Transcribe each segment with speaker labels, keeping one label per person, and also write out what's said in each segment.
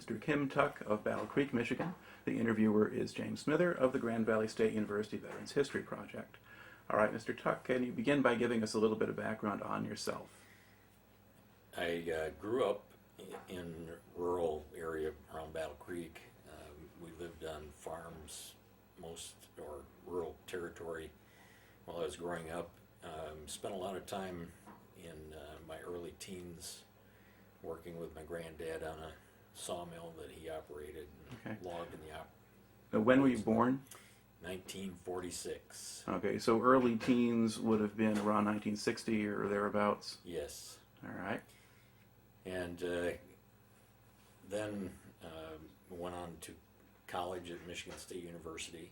Speaker 1: Mr. Kim Tuck of Battle Creek, Michigan. The interviewer is James Smither of the Grand Valley State University Veterans History Project. All right, Mr. Tuck, can you begin by giving us a little bit of background on yourself?
Speaker 2: I grew up in a rural area around Battle Creek. We lived on farms, or rural territory while I was growing up. Spent a lot of time in my early teens working with my granddad on a sawmill that he operated and logged in the
Speaker 1: When were you born?
Speaker 2: 1946.
Speaker 1: Okay, so early teens would have been around 1960 or thereabouts?
Speaker 2: Yes.
Speaker 1: All right.
Speaker 2: And then went on to college at Michigan State University.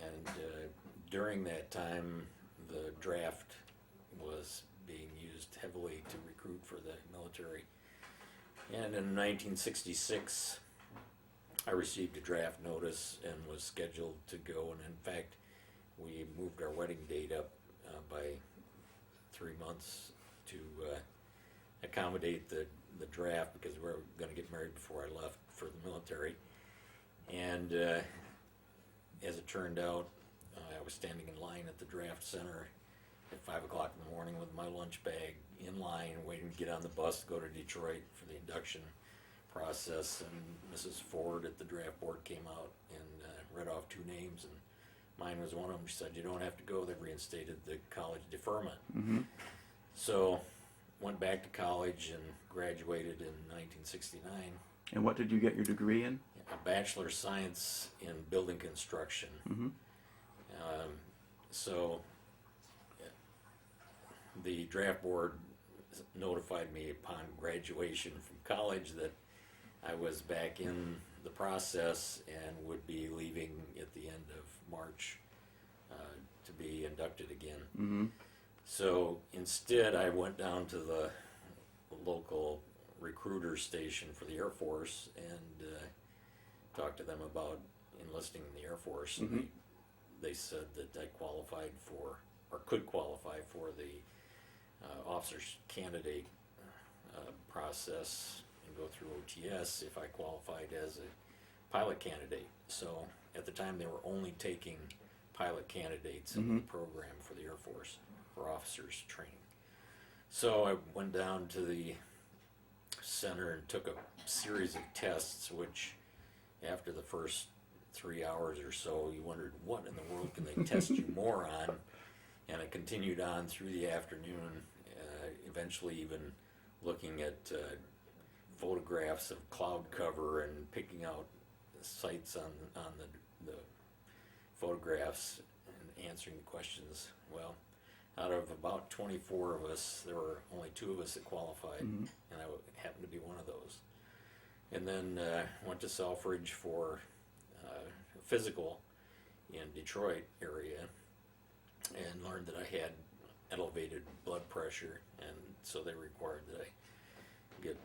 Speaker 2: And during that time, the draft was being used heavily to recruit for the military. And in 1966, I received a draft notice and was scheduled to go. And in fact, we moved our wedding date up by 3 months to accommodate the draft, because we were going to get married before I left for the military. And as it turned out, I was standing in line at the draft center at 5 o'clock in the morning with my lunch bag in line, waiting to get on the bus to go to Detroit for the induction process. And Mrs. Ford at the draft board came out and read off 2 names, and mine was one of them. She said, "You don't have to go. They've reinstated the college deferment."
Speaker 1: Mm-hmm.
Speaker 2: So went back to college and graduated in 1969.
Speaker 1: And what did you get your degree in?
Speaker 2: A Bachelor of Science in Building Construction.
Speaker 1: Mm-hmm.
Speaker 2: So the draft board notified me upon graduation from college that I was back in the process and would be leaving at the end of March to be inducted again.
Speaker 1: Mm-hmm.
Speaker 2: So instead, I went down to the local recruiter station for the Air Force and talked to them about enlisting in the Air Force.
Speaker 1: Mm-hmm.
Speaker 2: And they said that I qualified for, or could qualify for, the officer's candidate process and go through OTS if I qualified as a pilot candidate. So at the time, they were only taking pilot candidates in the program for the Air Force for officers training. So I went down to the center and took a series of tests, which after the first 3 hours or so, you wondered, what in the world can they test you more on? And it continued on through the afternoon, eventually even looking at photographs of cloud cover and picking out sites on the photographs and answering the questions. Well, out of about 24 of us, there were only 2 of us that qualified, and I happened to be one of those. And then went to Selfridge for physical in Detroit area, and learned that I had elevated blood pressure, and so they required that I get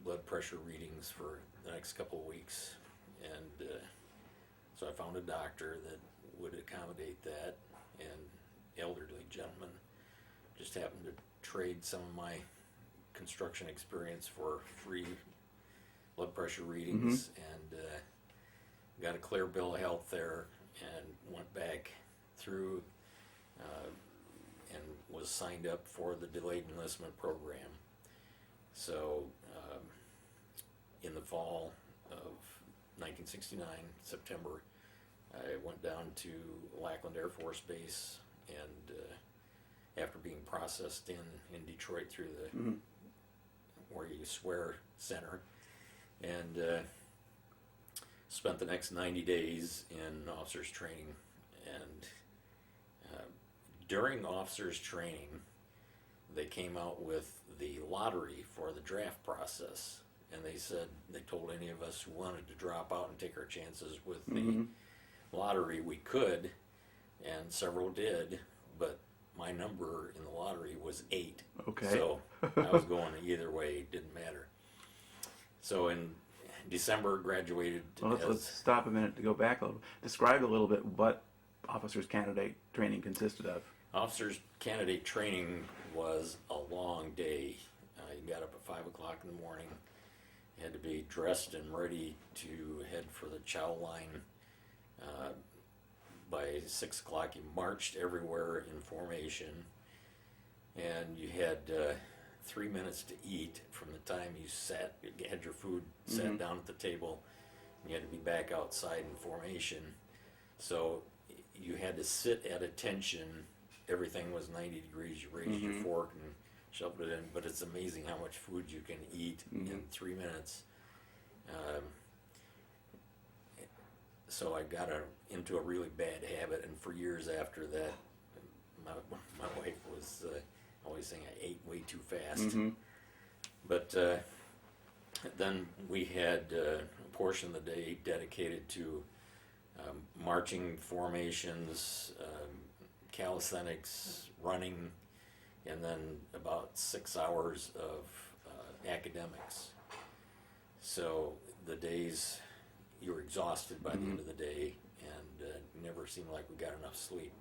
Speaker 2: blood pressure readings for the next couple of weeks. And so I found a doctor that would accommodate that, and elderly gentleman just happened to trade some of my construction experience for free blood pressure readings, and got a clear bill of health there, and went back through and was signed up for the delayed enlistment program. So in the fall of 1969, September, I went down to Lackland Air Force Base, and after being processed in Detroit through the where you swear center, and spent the next 90 days in officers training. And during officers training, they came out with the lottery for the draft process, and they said, they told any of us who wanted to drop out and take our chances with the lottery, we could, and several did, but my number in the lottery was 8.
Speaker 1: Okay.
Speaker 2: So I was going either way, it didn't matter. So in December, graduated.
Speaker 1: Well, let's stop a minute to go back a little. Describe a little bit what officers candidate training consisted of.
Speaker 2: Officers candidate training was a long day. You got up at 5 o'clock in the morning had to be dressed and ready to head for the chow line. By 6 o'clock, you marched everywhere in formation, and you had 3 minutes to eat from the time you had your food, sat down at the table. You had to be back outside in formation. So you had to sit at attention. Everything was 90 degrees. You raised your fork and shoved it in. But it's amazing how much food you can eat in 3 minutes. So I got into a really bad habit, and for years after that, my wife was always saying I ate way too fast. But then we had a portion of the day dedicated to marching formations, calisthenics, running, and then about 6 hours of academics. So the days, you were exhausted by the end of the day, and never seemed like we got enough sleep.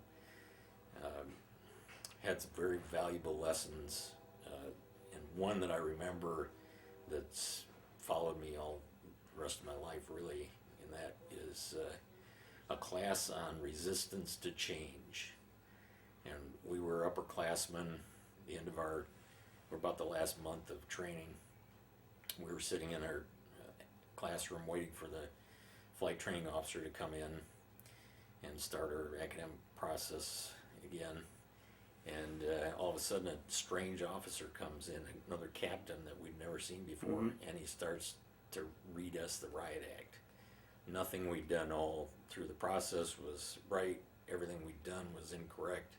Speaker 2: Had some very valuable lessons, and one that I remember that's followed me all the rest of my life, really, and that is a class on resistance to change. And we were upperclassmen, the end of we're about the last month of training. We were sitting in our classroom waiting for the flight training officer to come in and start our academic process again. And all of a sudden, a strange officer comes in, another captain that we'd never seen before, and he starts to read us the riot act. Nothing we'd done all through the process was right. Everything we'd done was incorrect.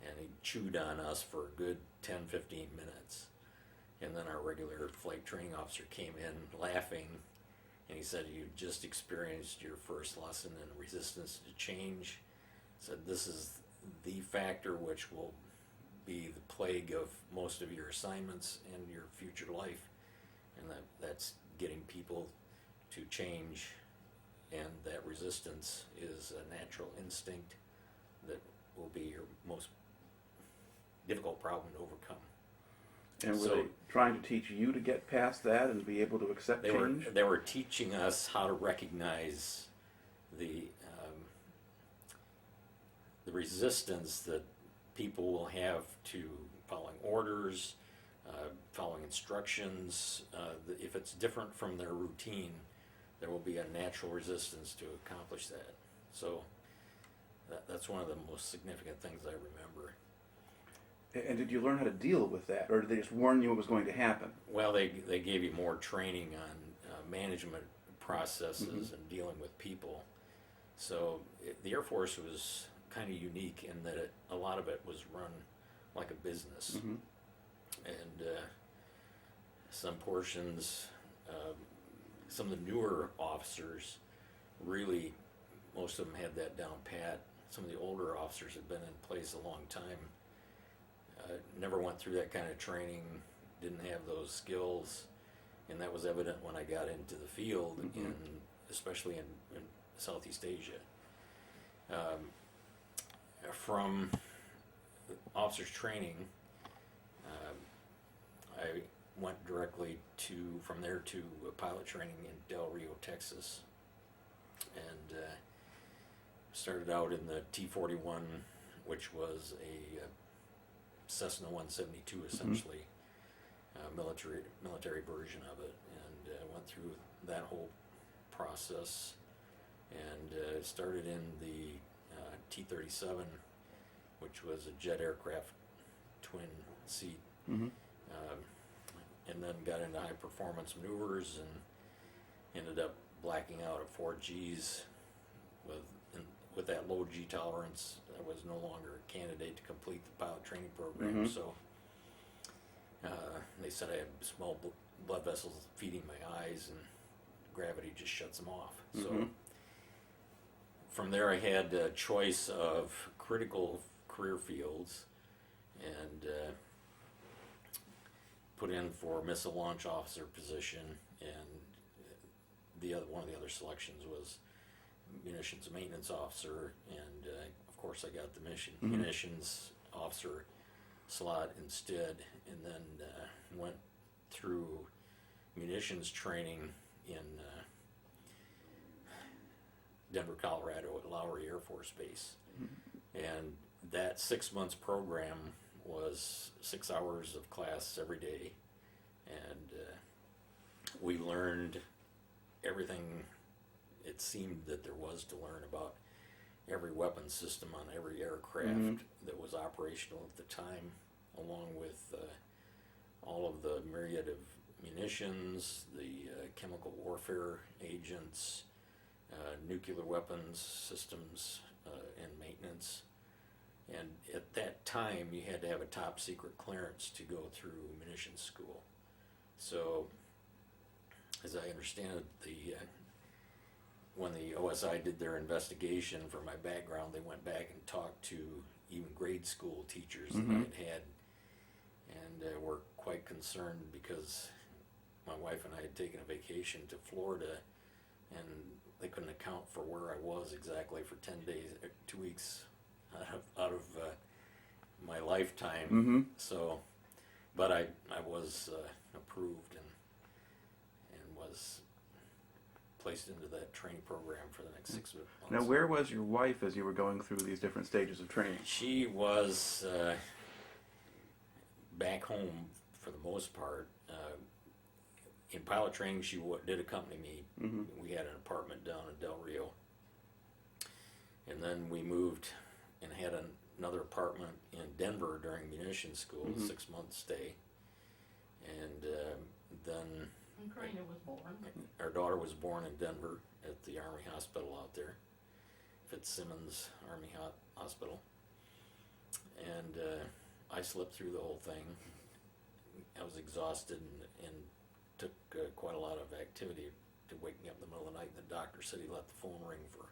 Speaker 2: And he chewed on us for a good 10, 15 minutes. And then our regular flight training officer came in laughing, and he said, "You just experienced your first lesson in resistance to change." Said, "This is the factor which will be the plague of most of your assignments and your future life, and that's getting people to change, and that resistance is a natural instinct that will be your most difficult problem to overcome."
Speaker 1: And were they trying to teach you to get past that and be able to accept change?
Speaker 2: They were teaching us how to recognize the resistance that people will have to following orders, following instructions. If it's different from their routine, there will be a natural resistance to accomplish that. So that's one of the most significant things I remember.
Speaker 1: And did you learn how to deal with that, or did they just warn you what was going to happen?
Speaker 2: Well, they gave you more training on management processes and dealing with people. So the Air Force was kind of unique in that a lot of it was run like a business. And some portions, some of the newer officers really, most of them had that down pat. Some of the older officers had been in place a long time. Never went through that kind of training, didn't have those skills, and that was evident when I got into the field, especially in Southeast Asia. From officers training, I went directly from there to pilot training in Del Rio, Texas, and started out in the T-41, which was a Cessna 172 essentially, military version of it, and went through that whole process, and started in the T-37, which was a jet aircraft twin seat, and then got into high performance maneuvers and ended up blacking out at 4 Gs with that low G tolerance. I was no longer a candidate to complete the pilot training program, so they said I had small blood vessels feeding my eyes, and gravity just shuts them off. So from there I had a choice of critical career fields, and put in for missile launch officer position, and one of the other selections was munitions maintenance officer, and of course I got the munitions officer slot instead, and then went through munitions training in Denver, Colorado at Lowry Air Force Base. And that 6 months program was 6 hours of class every day, and we learned everything it seemed that there was to learn about every weapon system on every aircraft that was operational at the time, along with all of the myriad of munitions, the chemical warfare agents, nuclear weapons systems, and maintenance. And at that time, you had to have a top secret clearance to go through munitions school. So, as I understand it, when the OSI did their investigation for my background, they went back and talked to even grade school teachers that I had, and were quite concerned because my wife and I had taken a vacation to Florida, and they couldn't account for where I was exactly for 10 days, 2 weeks out of my lifetime. So, but I was approved and was placed into that training program for the next 6 months.
Speaker 1: Now, where was your wife as you were going through these different stages of training?
Speaker 2: She was back home for the most part. In pilot training, she did accompany me. We had an apartment down in Del Rio. And then we moved and had another apartment in Denver during munitions school, 6 month stay. And then
Speaker 3: And Karina was born.
Speaker 2: our daughter was born in Denver at the Army Hospital out there, Fitzsimmons Army Hospital. And I slept through the whole thing. I was exhausted and took quite a lot of activity to wake me up in the middle of the night. And the doctor said he let the phone ring for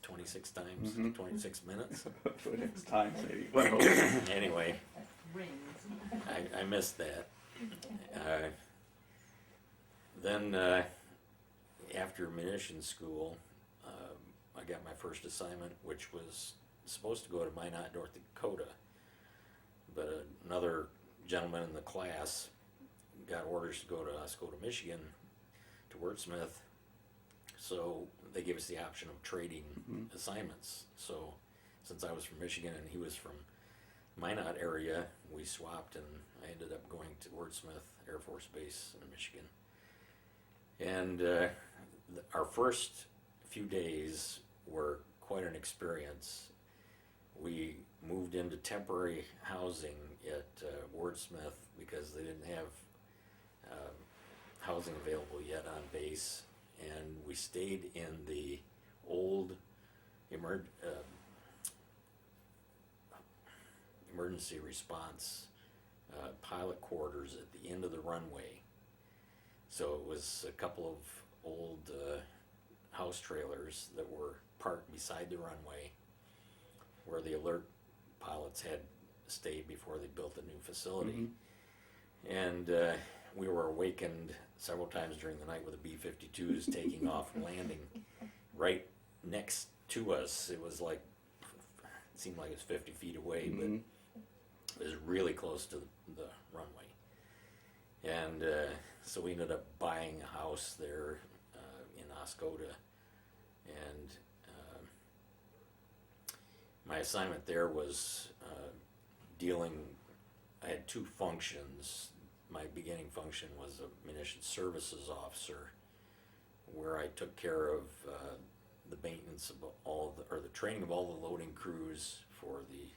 Speaker 2: 26 times, 26 minutes.
Speaker 1: 26 times, maybe. Well,
Speaker 2: Anyway,
Speaker 3: Rings.
Speaker 2: I missed that. Then after munitions school, I got my first assignment, which was supposed to go to Minot, North Dakota. But another gentleman in the class got orders to go to Oscoda, Michigan, to Wordsmith. So they gave us the option of trading assignments. So since I was from Michigan and he was from Minot area, we swapped, and I ended up going to Wordsmith Air Force Base in Michigan. And our first few days were quite an experience. We moved into temporary housing at Wordsmith because they didn't have housing available yet on base, and we stayed in the old emergency response pilot quarters at the end of the runway. So it was a couple of old house trailers that were parked beside the runway where the alert pilots had stayed before they built the new facility. And we were awakened several times during the night with the B-52s taking off and landing right next to us. It was like, it seemed like it was 50 feet away, but it was really close to the runway. And so we ended up buying a house there in Oscoda, and my assignment there was I had two functions. My beginning function was a munitions services officer, where I took care of the maintenance of the training of all the loading crews for the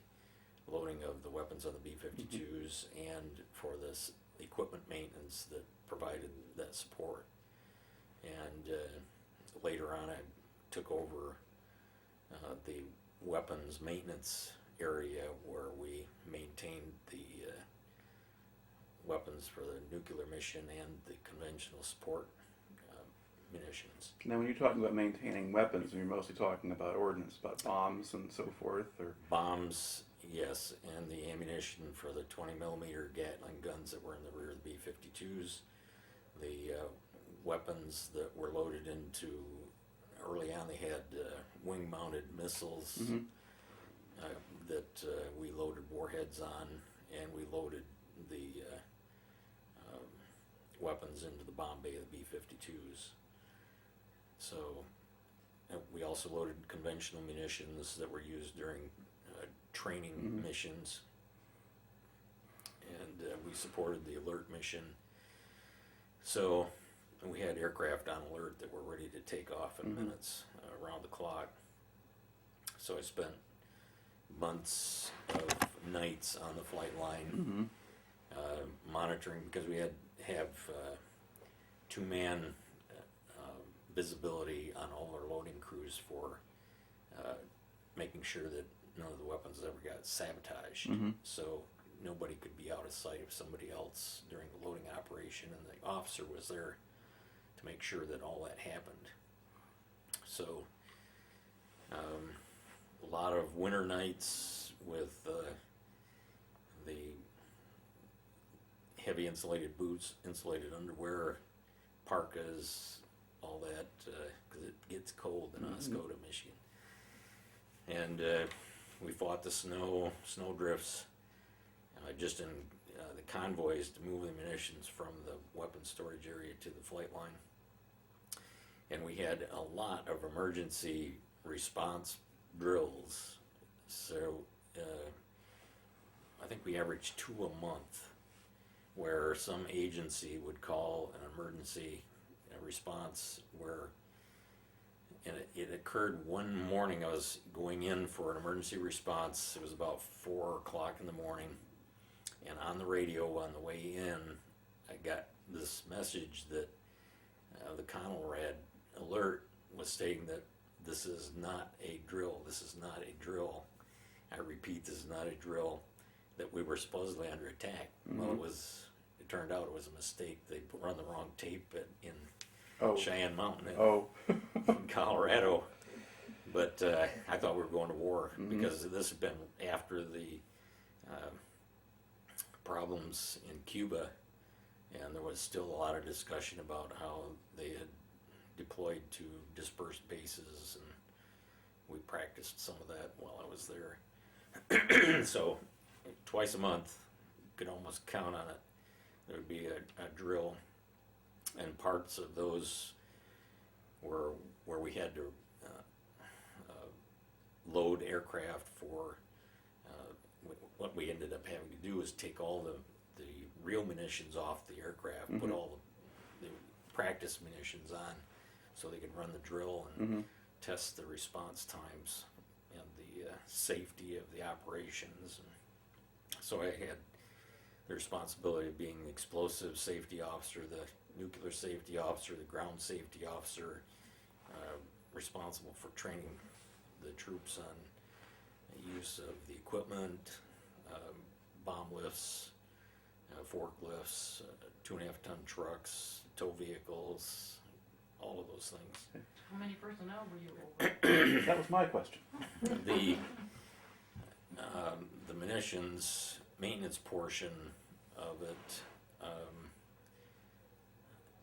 Speaker 2: loading of the weapons on the B-52s and for this equipment maintenance that provided that support. And later on, I took over the weapons maintenance area, where we maintained the weapons for the nuclear mission and the conventional support munitions.
Speaker 1: now, when you're talking about maintaining weapons, you're mostly talking about ordnance, about bombs and so forth, or
Speaker 2: Bombs, yes, and the ammunition for the 20 millimeter Gatling guns that were in the rear of the B-52s, the weapons that were loaded into, early on they had wing-mounted missiles that we loaded warheads on, and we loaded the weapons into the bomb bay of the B-52s. So we also loaded conventional munitions that were used during training missions, and we supported the alert mission. So we had aircraft on alert that were ready to take off in minutes, around the clock. So I spent months of nights on the flight line, monitoring, because we had have two-man visibility on all our loading crews for making sure that none of the weapons ever got sabotaged. So nobody could be out of sight of somebody else during the loading operation, and the officer was there to make sure that all that happened. So a lot of winter nights with the heavy insulated boots, insulated underwear, parkas, all that, because it gets cold in Oscoda, Michigan. And we fought the snow drifts, just in the convoys to move the munitions from the weapons storage area to the flight line. And we had a lot of emergency response drills. So I think we averaged 2 a month, where some agency would call an emergency response, where, and it occurred one morning. I was going in for an emergency response. It was about 4 o'clock in the morning, and on the radio on the way in, I got this message that the Conrad alert was stating that this is not a drill. This is not a drill. I repeat, this is not a drill. That we were supposedly under attack. Well, it turned out it was a mistake. They run the wrong tape in Cheyenne Mountain in Colorado. But I thought we were going to war, because this had been after the problems in Cuba, and there was still a lot of discussion about how they had deployed to dispersed bases, and we practiced some of that while I was there. So twice a month, you could almost count on it, there would be a drill, and parts of those were where we had to load aircraft for what we ended up having to do is take all the real munitions off the aircraft, put all the practice munitions on, so they could run the drill and test the response times and the safety of the operations. And so I had the responsibility of being the explosive safety officer, the nuclear safety officer, the ground safety officer, responsible for training the troops on the use of the equipment, bomb lifts, forklifts, 2.5-ton trucks, tow vehicles, all of those things.
Speaker 3: How many personnel were you over?
Speaker 1: That was my question.
Speaker 2: The munitions maintenance portion of it,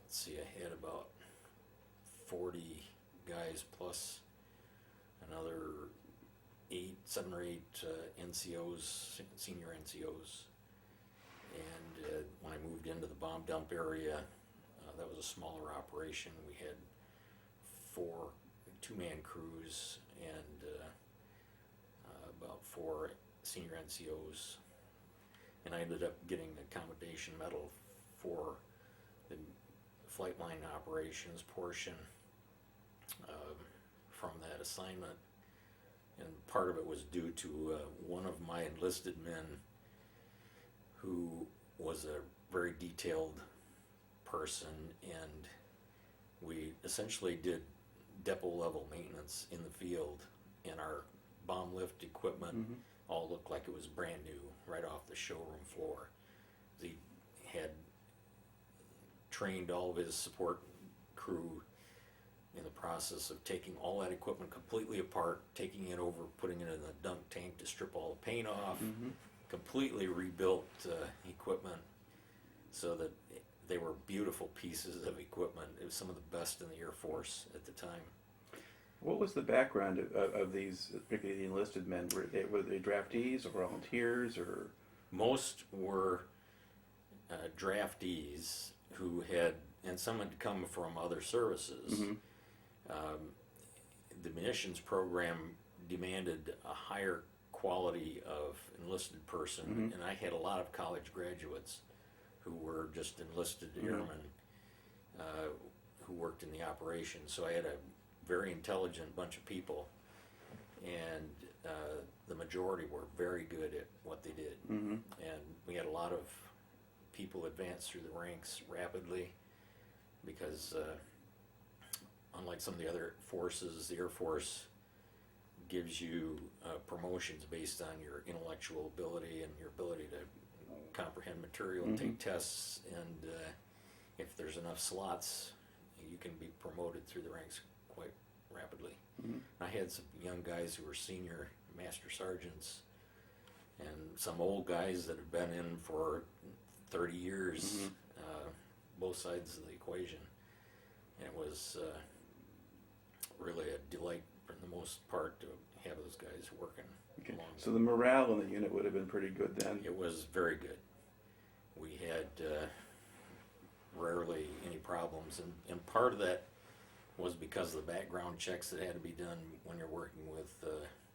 Speaker 2: let's see, I had about 40 guys plus another 7 or 8 NCOs, senior NCOs. And when I moved into the bomb dump area, that was a smaller operation. We had 4 two-man crews and about 4 senior NCOs. And I ended up getting the commendation medal for the flight line operations portion from that assignment. And part of it was due to one of my enlisted men who was a very detailed person, and we essentially did depot level maintenance in the field, and our bomb lift equipment all looked like it was brand new right off the showroom floor. He had trained all of his support crew in the process of taking all that equipment completely apart, taking it over, putting it in the dunk tank to strip all the paint off, completely rebuilt equipment so that they were beautiful pieces of equipment. It was some of the best in the Air Force at the time.
Speaker 1: What was the background of these, particularly the enlisted men? Were they draftees or volunteers, or?
Speaker 2: Most were draftees, and some had come from other services.
Speaker 1: Mm-hmm.
Speaker 2: The munitions program demanded a higher quality of enlisted person,
Speaker 1: Mhm.
Speaker 2: and I had a lot of college graduates who were just enlisted
Speaker 1: Mhm.
Speaker 2: airmen who worked in the operation. So I had a very intelligent bunch of people, and the majority were very good at what they did.
Speaker 1: Mm-hmm.
Speaker 2: And we had a lot of people advance through the ranks rapidly because unlike some of the other forces, the Air Force gives you promotions based on your intellectual ability and your ability to comprehend material and take tests, and if there's enough slots, you can be promoted through the ranks quite rapidly.
Speaker 1: Mm-hmm.
Speaker 2: I had some young guys who were senior master sergeants, and some old guys that have been in for 30 years, both sides of the equation. And it was really a delight for the most part to have those guys working
Speaker 1: Okay.
Speaker 2: along.
Speaker 1: So the morale in the unit would have been pretty good then.
Speaker 2: It was very good. We had rarely any problems, and part of that was because of the background checks that had to be done when you're working with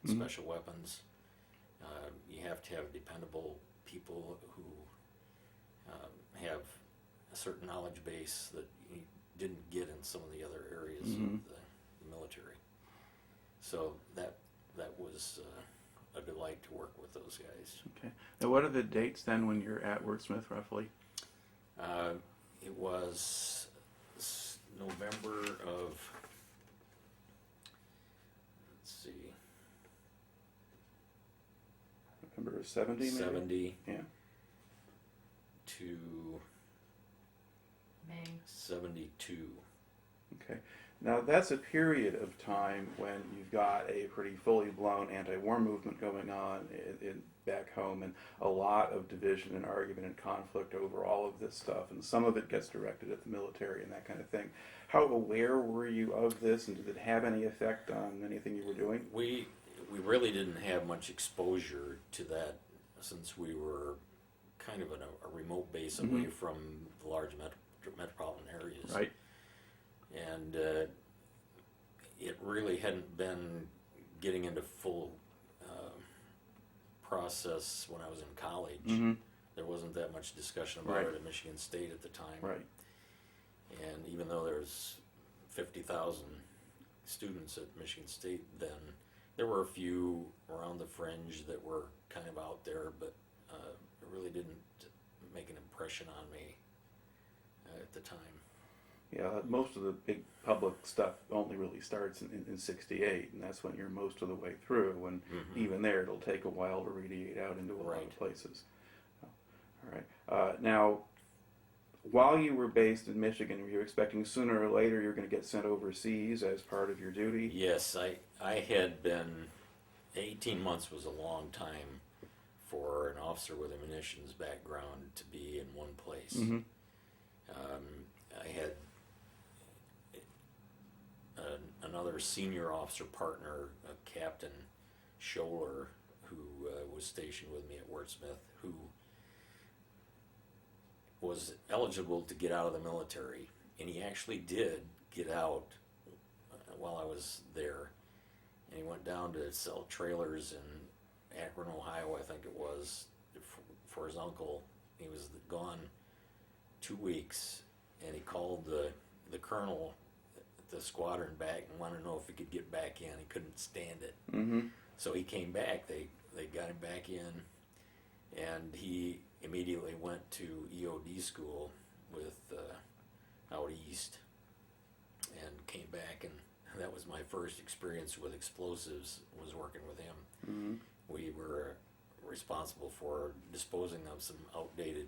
Speaker 2: special weapons. You have to have dependable people who have a certain knowledge base that you didn't get in some of the other areas of the military. So that was a delight to work with those guys.
Speaker 1: Okay. Now, what are the dates then when you're at Wordsmith, roughly?
Speaker 2: It was November of, let's see,
Speaker 1: November of 70, maybe?
Speaker 2: 70
Speaker 1: Yeah.
Speaker 2: to
Speaker 3: May.
Speaker 2: 72.
Speaker 1: Okay. Now, that's a period of time when you've got a pretty fully blown anti-war movement going on in back home, and a lot of division and argument and conflict over all of this stuff, and some of it gets directed at the military and that kind of thing. How aware were you of this, and did it have any effect on anything you were doing?
Speaker 2: We really didn't have much exposure to that since we were kind of in a remote base away from the large metropolitan areas.
Speaker 1: Right.
Speaker 2: And it really hadn't been getting into full process when I was in college.
Speaker 1: Mm-hmm.
Speaker 2: There wasn't that much discussion about
Speaker 1: Right.
Speaker 2: it at Michigan State at the time.
Speaker 1: Right.
Speaker 2: And even though there's 50,000 students at Michigan State then, there were a few around the fringe that were kind of out there, but it really didn't make an impression on me at the time.
Speaker 1: Yeah, most of the big public stuff only really starts in 68, and that's when you're most of the way through, and even there it'll take a while to radiate out into a lot of
Speaker 2: Right.
Speaker 1: places. All right. Now, while you were based in Michigan, were you expecting sooner or later you're going to get sent overseas as part of your duty?
Speaker 2: Yes, I had been, 18 months was a long time for an officer with a munitions background to be in one place.
Speaker 1: Mm-hmm.
Speaker 2: I had another senior officer partner, Captain Scholler, who was stationed with me at Wordsmith, who was eligible to get out of the military, and he actually did get out while I was there, and he went down to sell trailers in Akron, Ohio, I think it was, for his uncle. He was gone 2 weeks, and he called the colonel at the squadron back and wanted to know if he could get back in. He couldn't stand it.
Speaker 1: Mm-hmm.
Speaker 2: So he came back. They got him back in, and he immediately went to EOD school with out east, and came back, and that was my first experience with explosives, was working with him.
Speaker 1: Mm-hmm.
Speaker 2: We were responsible for disposing of some outdated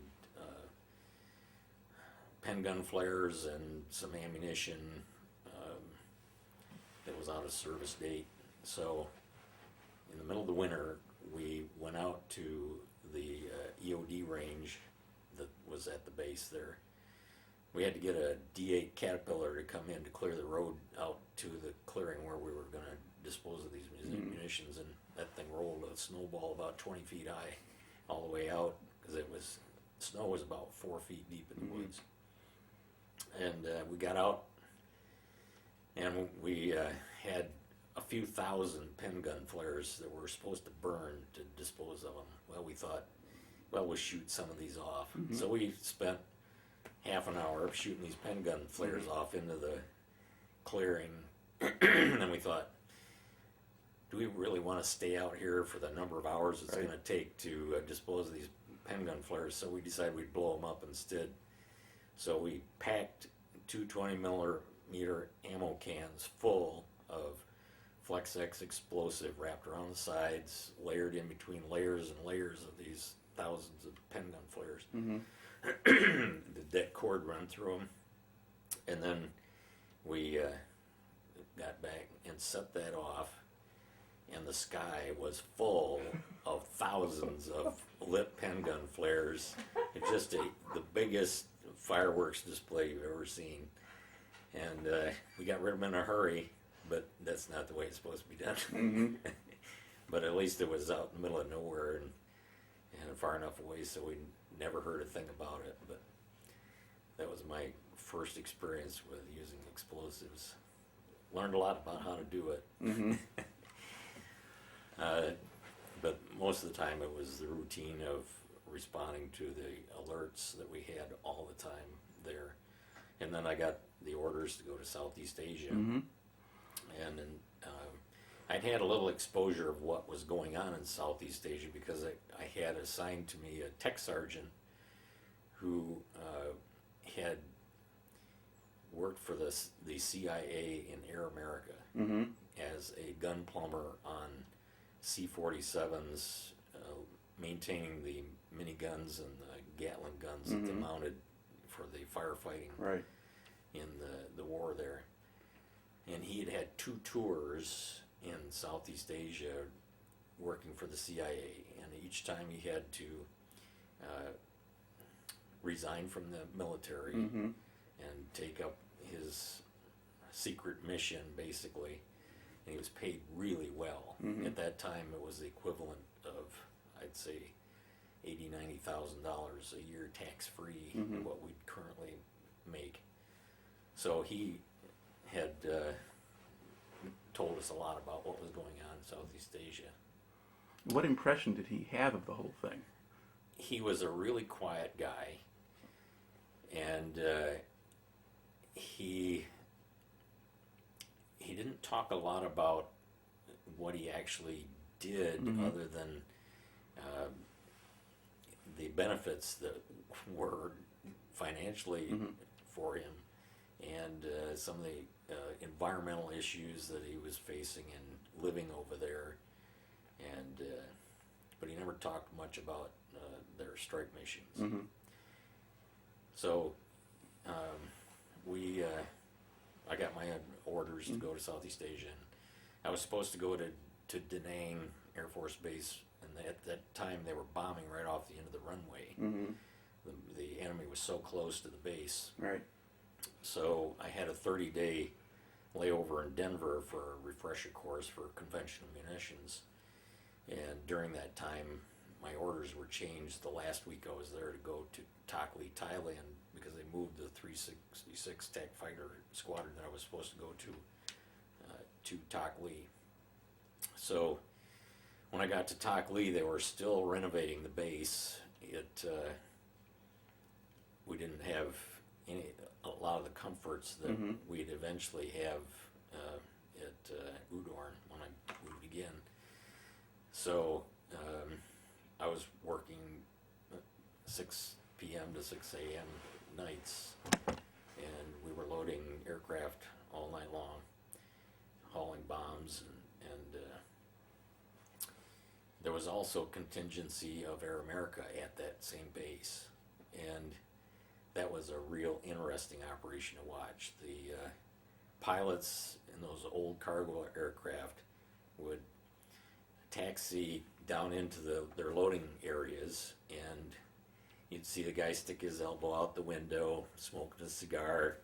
Speaker 2: pen gun flares and some ammunition that was out of service date. So in the middle of the winter, we went out to the EOD range that was at the base there. We had to get a D8 Caterpillar to come in to clear the road out to the clearing where we were going to dispose of these munitions, and that thing rolled a snowball about 20 feet high all the way out, because snow was about 4 feet deep in the woods. And we got out, and we had a few thousand pen gun flares that were supposed to burn to dispose of them. Well, we thought, well, we'll shoot some of these off. So we spent half an hour shooting these pen gun flares off into the clearing. And then we thought, do we really want to stay out here for the number of hours it's
Speaker 1: Right.
Speaker 2: going to take to dispose of these pen gun flares? So we decided we'd blow them up instead. So we packed two 20 millimeter ammo cans full of Flex X explosive wrapped around the sides, layered in between layers and layers of these thousands of pen gun flares. Did that cord run through them, and then we got back and set that off, and the sky was full of thousands of lit pen gun flares. It's just the biggest fireworks display you've ever seen, and we got rid of them in a hurry, but that's not the way it's supposed to be done. But at least it was out in the middle of nowhere and far enough away so we never heard a thing about it. But that was my first experience with using explosives. Learned a lot about how to do it. But most of the time it was the routine of responding to the alerts that we had all the time there. And then I got the orders to go to Southeast Asia. And then I'd had a little exposure of what was going on in Southeast Asia because I had assigned to me a tech sergeant who had worked for the CIA in Air America as a gun plumber on C-47s, maintaining the miniguns and the Gatling guns that they mounted for the firefighting
Speaker 1: Right.
Speaker 2: in the war there. And he had 2 tours in Southeast Asia working for the CIA, and each time he had to resign from the military and take up his secret mission, basically, and he was paid really well. At that time it was the equivalent of, I'd say, $80,000-$90,000 a year tax-free, what we'd currently make. So he had told us a lot about what was going on in Southeast Asia.
Speaker 1: What impression did he have of the whole thing?
Speaker 2: He was a really quiet guy, and he didn't talk a lot about what he actually did other than the benefits that were financially for him, and some of the environmental issues that he was facing in living over there, and but he never talked much about their strike missions. So I got my orders to go to Southeast Asia, and I was supposed to go to Da Nang Air Force Base, and at that time they were bombing right off the end of the runway. The enemy was so close to the base.
Speaker 1: Right.
Speaker 2: So I had a 30-day layover in Denver for a refresher course for conventional munitions. And during that time, my orders were changed the last week I was there to go to Takli, Thailand, because they moved the 366 TAC fighter squadron that I was supposed to go to Takli. So when I got to Takli, they were still renovating the base. We didn't have a lot of the comforts that we'd eventually have at Udorn when I moved again. So I was working 6 p.m. to 6 a.m. nights, and we were loading aircraft all night long, hauling bombs, and there was also contingency of Air America at that same base, and that was a real interesting operation to watch. The pilots in those old cargo aircraft would taxi down into their loading areas, and you'd see the guy stick his elbow out the window, smoking a cigar,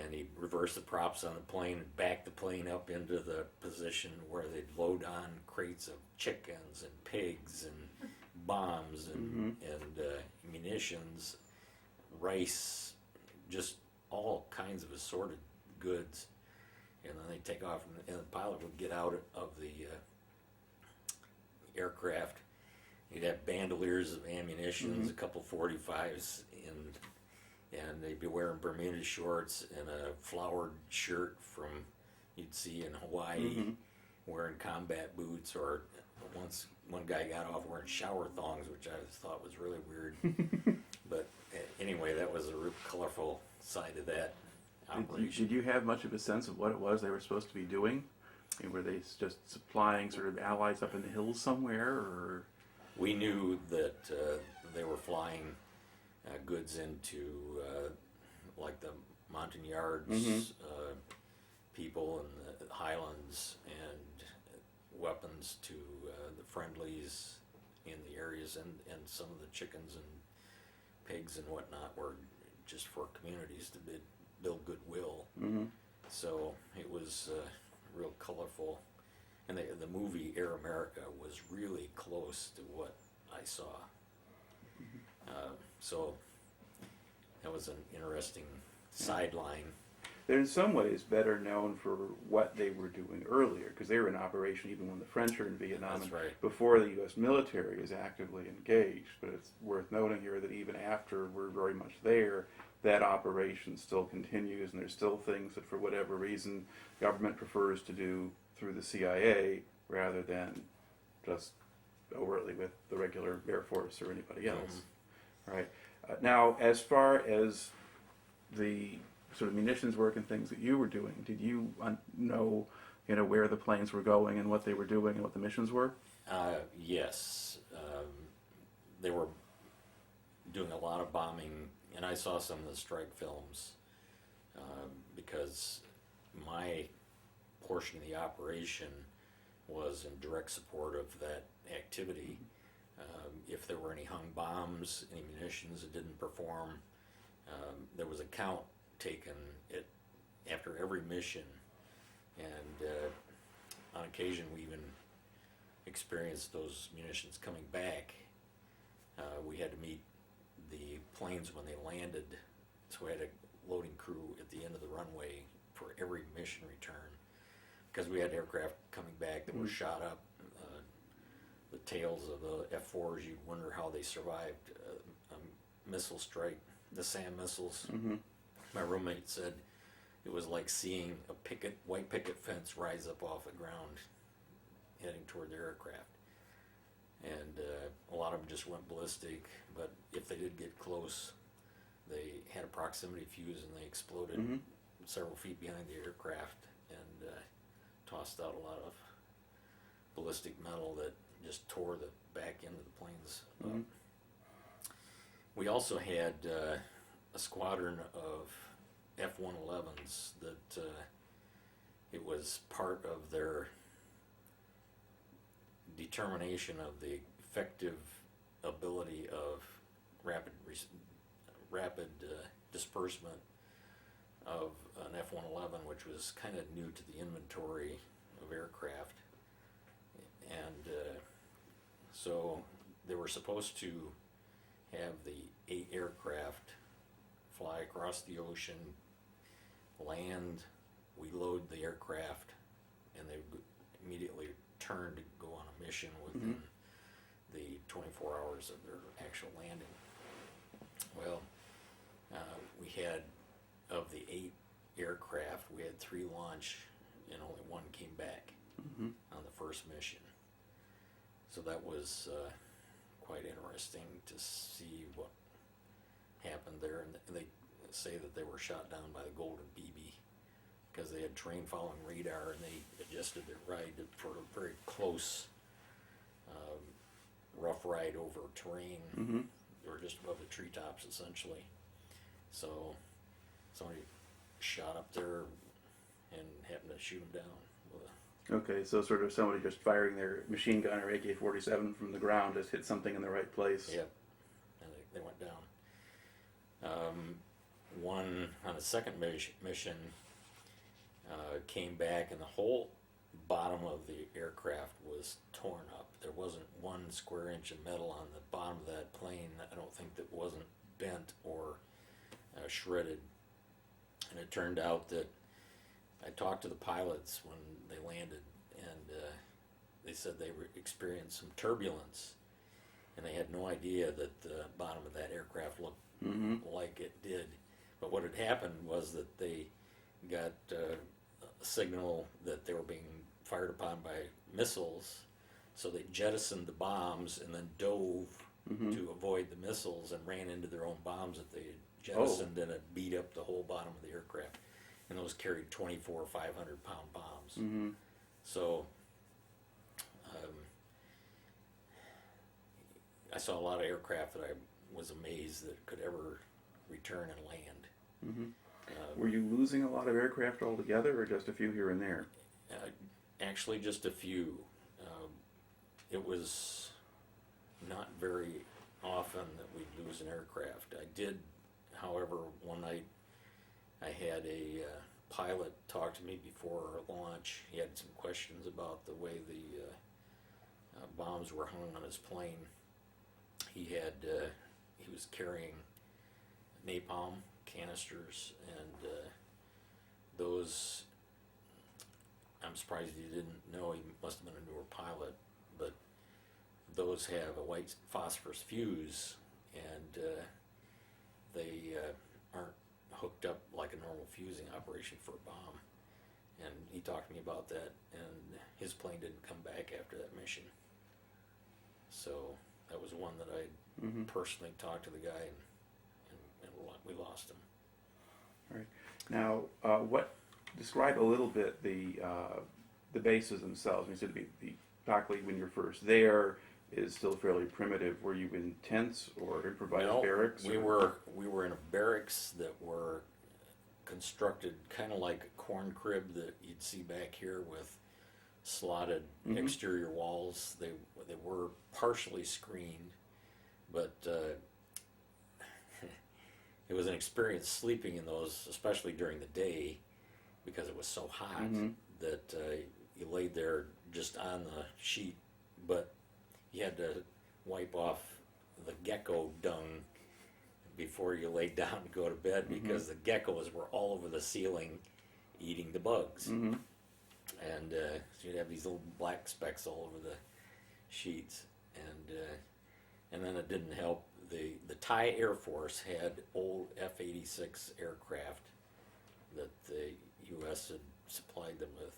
Speaker 2: and he'd reverse the props on the plane and back the plane up into the position where they'd load on crates of chickens and pigs and bombs and munitions, rice, just all kinds of assorted goods, and then they take off, and the pilot would get out of the aircraft. He'd have bandoliers of ammunitions, a couple 45s, and they'd be wearing Bermuda shorts and a flowered shirt from you'd see in Hawaii, wearing combat boots, or one guy got off wearing shower thongs, which I thought was really weird. But anyway, that was a real colorful side of that operation.
Speaker 1: Did you have much of a sense of what it was they were supposed to be doing? I mean, were they just supplying sort of allies up in the hills somewhere, or?
Speaker 2: We knew that they were flying goods into like the Montagnards people in the Highlands, and weapons to the friendlies in the areas, and some of the chickens and pigs and whatnot were just for communities to build goodwill. So it was real colorful. And the movie Air America was really close to what I saw. So that was an interesting sideline.
Speaker 1: They're in some ways better known for what they were doing earlier, because they were in operation even when the French were in Vietnam,
Speaker 2: That's right.
Speaker 1: before the U.S. military is actively engaged. But it's worth noting here that even after we're very much there, that operation still continues, and there's still things that for whatever reason government prefers to do through the CIA rather than just overtly with the regular Air Force or anybody else. Right. Now, as far as the sort of munitions work and things that you were doing, did you know where the planes were going and what they were doing and what the missions were?
Speaker 2: Yes. They were doing a lot of bombing, and I saw some of the strike films because my portion of the operation was in direct support of that activity. If there were any hung bombs, any munitions that didn't perform, there was a count taken after every mission, and on occasion we even experienced those munitions coming back. We had to meet the planes when they landed, so we had a loading crew at the end of the runway for every mission return, because we had aircraft coming back that were shot up. The tails of the F-4s, you'd wonder how they survived a missile strike, the SAM missiles. My roommate said it was like seeing a white picket fence rise up off the ground heading toward the aircraft. And a lot of them just went ballistic, but if they did get close, they had a proximity fuse and they exploded several feet behind the aircraft and tossed out a lot of ballistic metal that just tore the back end of the planes up. We also had a squadron of F-111s that it was part of their determination of the effective ability of rapid disbursement of an F-111, which was kind of new to the inventory of aircraft. And so they were supposed to have the 8 aircraft fly across the ocean, land, we load the aircraft, and they would immediately turn to go on a mission within the 24 hours of their actual landing. Well, we had, of the 8 aircraft, we had 3 launch and only 1 came back on the first mission. So that was quite interesting to see what happened there. And they say that they were shot down by the Golden BB because they had terrain following radar, and they adjusted their ride for a very close rough ride over terrain. They were just above the treetops essentially. So somebody shot up there and happened to shoot them down with a
Speaker 1: Okay, so sort of somebody just firing their machine gun or AK-47 from the ground just hit something in the right place.
Speaker 2: Yep, and they went down. One on the second mission came back, and the whole bottom of the aircraft was torn up. There wasn't 1 square inch of metal on the bottom of that plane, I don't think, that wasn't bent or shredded. And it turned out that I talked to the pilots when they landed, and they said they experienced some turbulence, and they had no idea that the bottom of that aircraft looked like it did. But what had happened was that they got a signal that they were being fired upon by missiles, so they jettisoned the bombs and then dove to avoid the missiles and ran into their own bombs that they had jettisoned, and it beat up the whole bottom of the aircraft. And those carried 24 or 500-pound bombs. So I saw a lot of aircraft that I was amazed that could ever return and land.
Speaker 1: Were you losing a lot of aircraft altogether, or just a few here and there?
Speaker 2: Actually, just a few. It was not very often that we'd lose an aircraft. I did, however, one night I had a pilot talk to me before our launch. He had some questions about the way the bombs were hung on his plane. He was carrying napalm canisters, and those, I'm surprised he didn't know. He must have been a newer pilot, but those have a white phosphorus fuse, and they aren't hooked up like a normal fusing operation for a bomb. And he talked to me about that, and his plane didn't come back after that mission. So that was one that I personally talked to the guy, and we lost him.
Speaker 1: All right. Now, describe a little bit the bases themselves. You said the Dockley, when you're first there, is still fairly primitive. Were you in tents or improvised barracks?
Speaker 2: We were in a barracks that were constructed kind of like a corn crib that you'd see back here, with slotted exterior walls. They were partially screened, but it was an experience sleeping in those, especially during the day, because it was so hot that you laid there just on the sheet, but you had to wipe off the gecko dung before you laid down to go to bed, because the geckos were all over the ceiling eating the bugs. And so you'd have these little black specks all over the sheets. And then it didn't help. The Thai Air Force had old F-86 aircraft that the U.S. had supplied them with.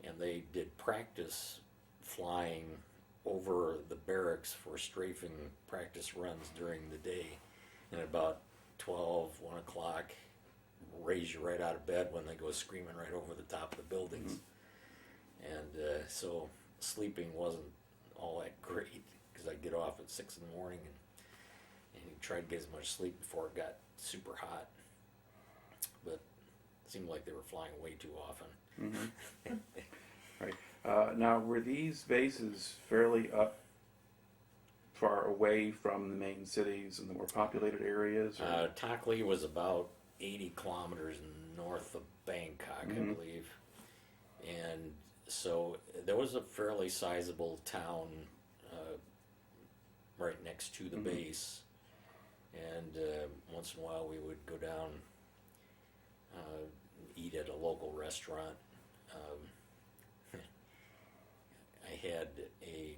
Speaker 2: And they did practice flying over the barracks for strafing practice runs during the day. And at about 1 o'clock, raise you right out of bed when they go screaming right over the top of the buildings. And so sleeping wasn't all that great, because I'd get off at 6 in the morning and try to get as much sleep before it got super hot. But it seemed like they were flying way too often.
Speaker 1: Right. Now, were these bases fairly far away from the main cities and the more populated areas?
Speaker 2: Dockley was about 80 kilometers north of Bangkok, I believe. And so there was a fairly sizable town right next to the base. And once in a while we would go down, eat at a local restaurant. I had a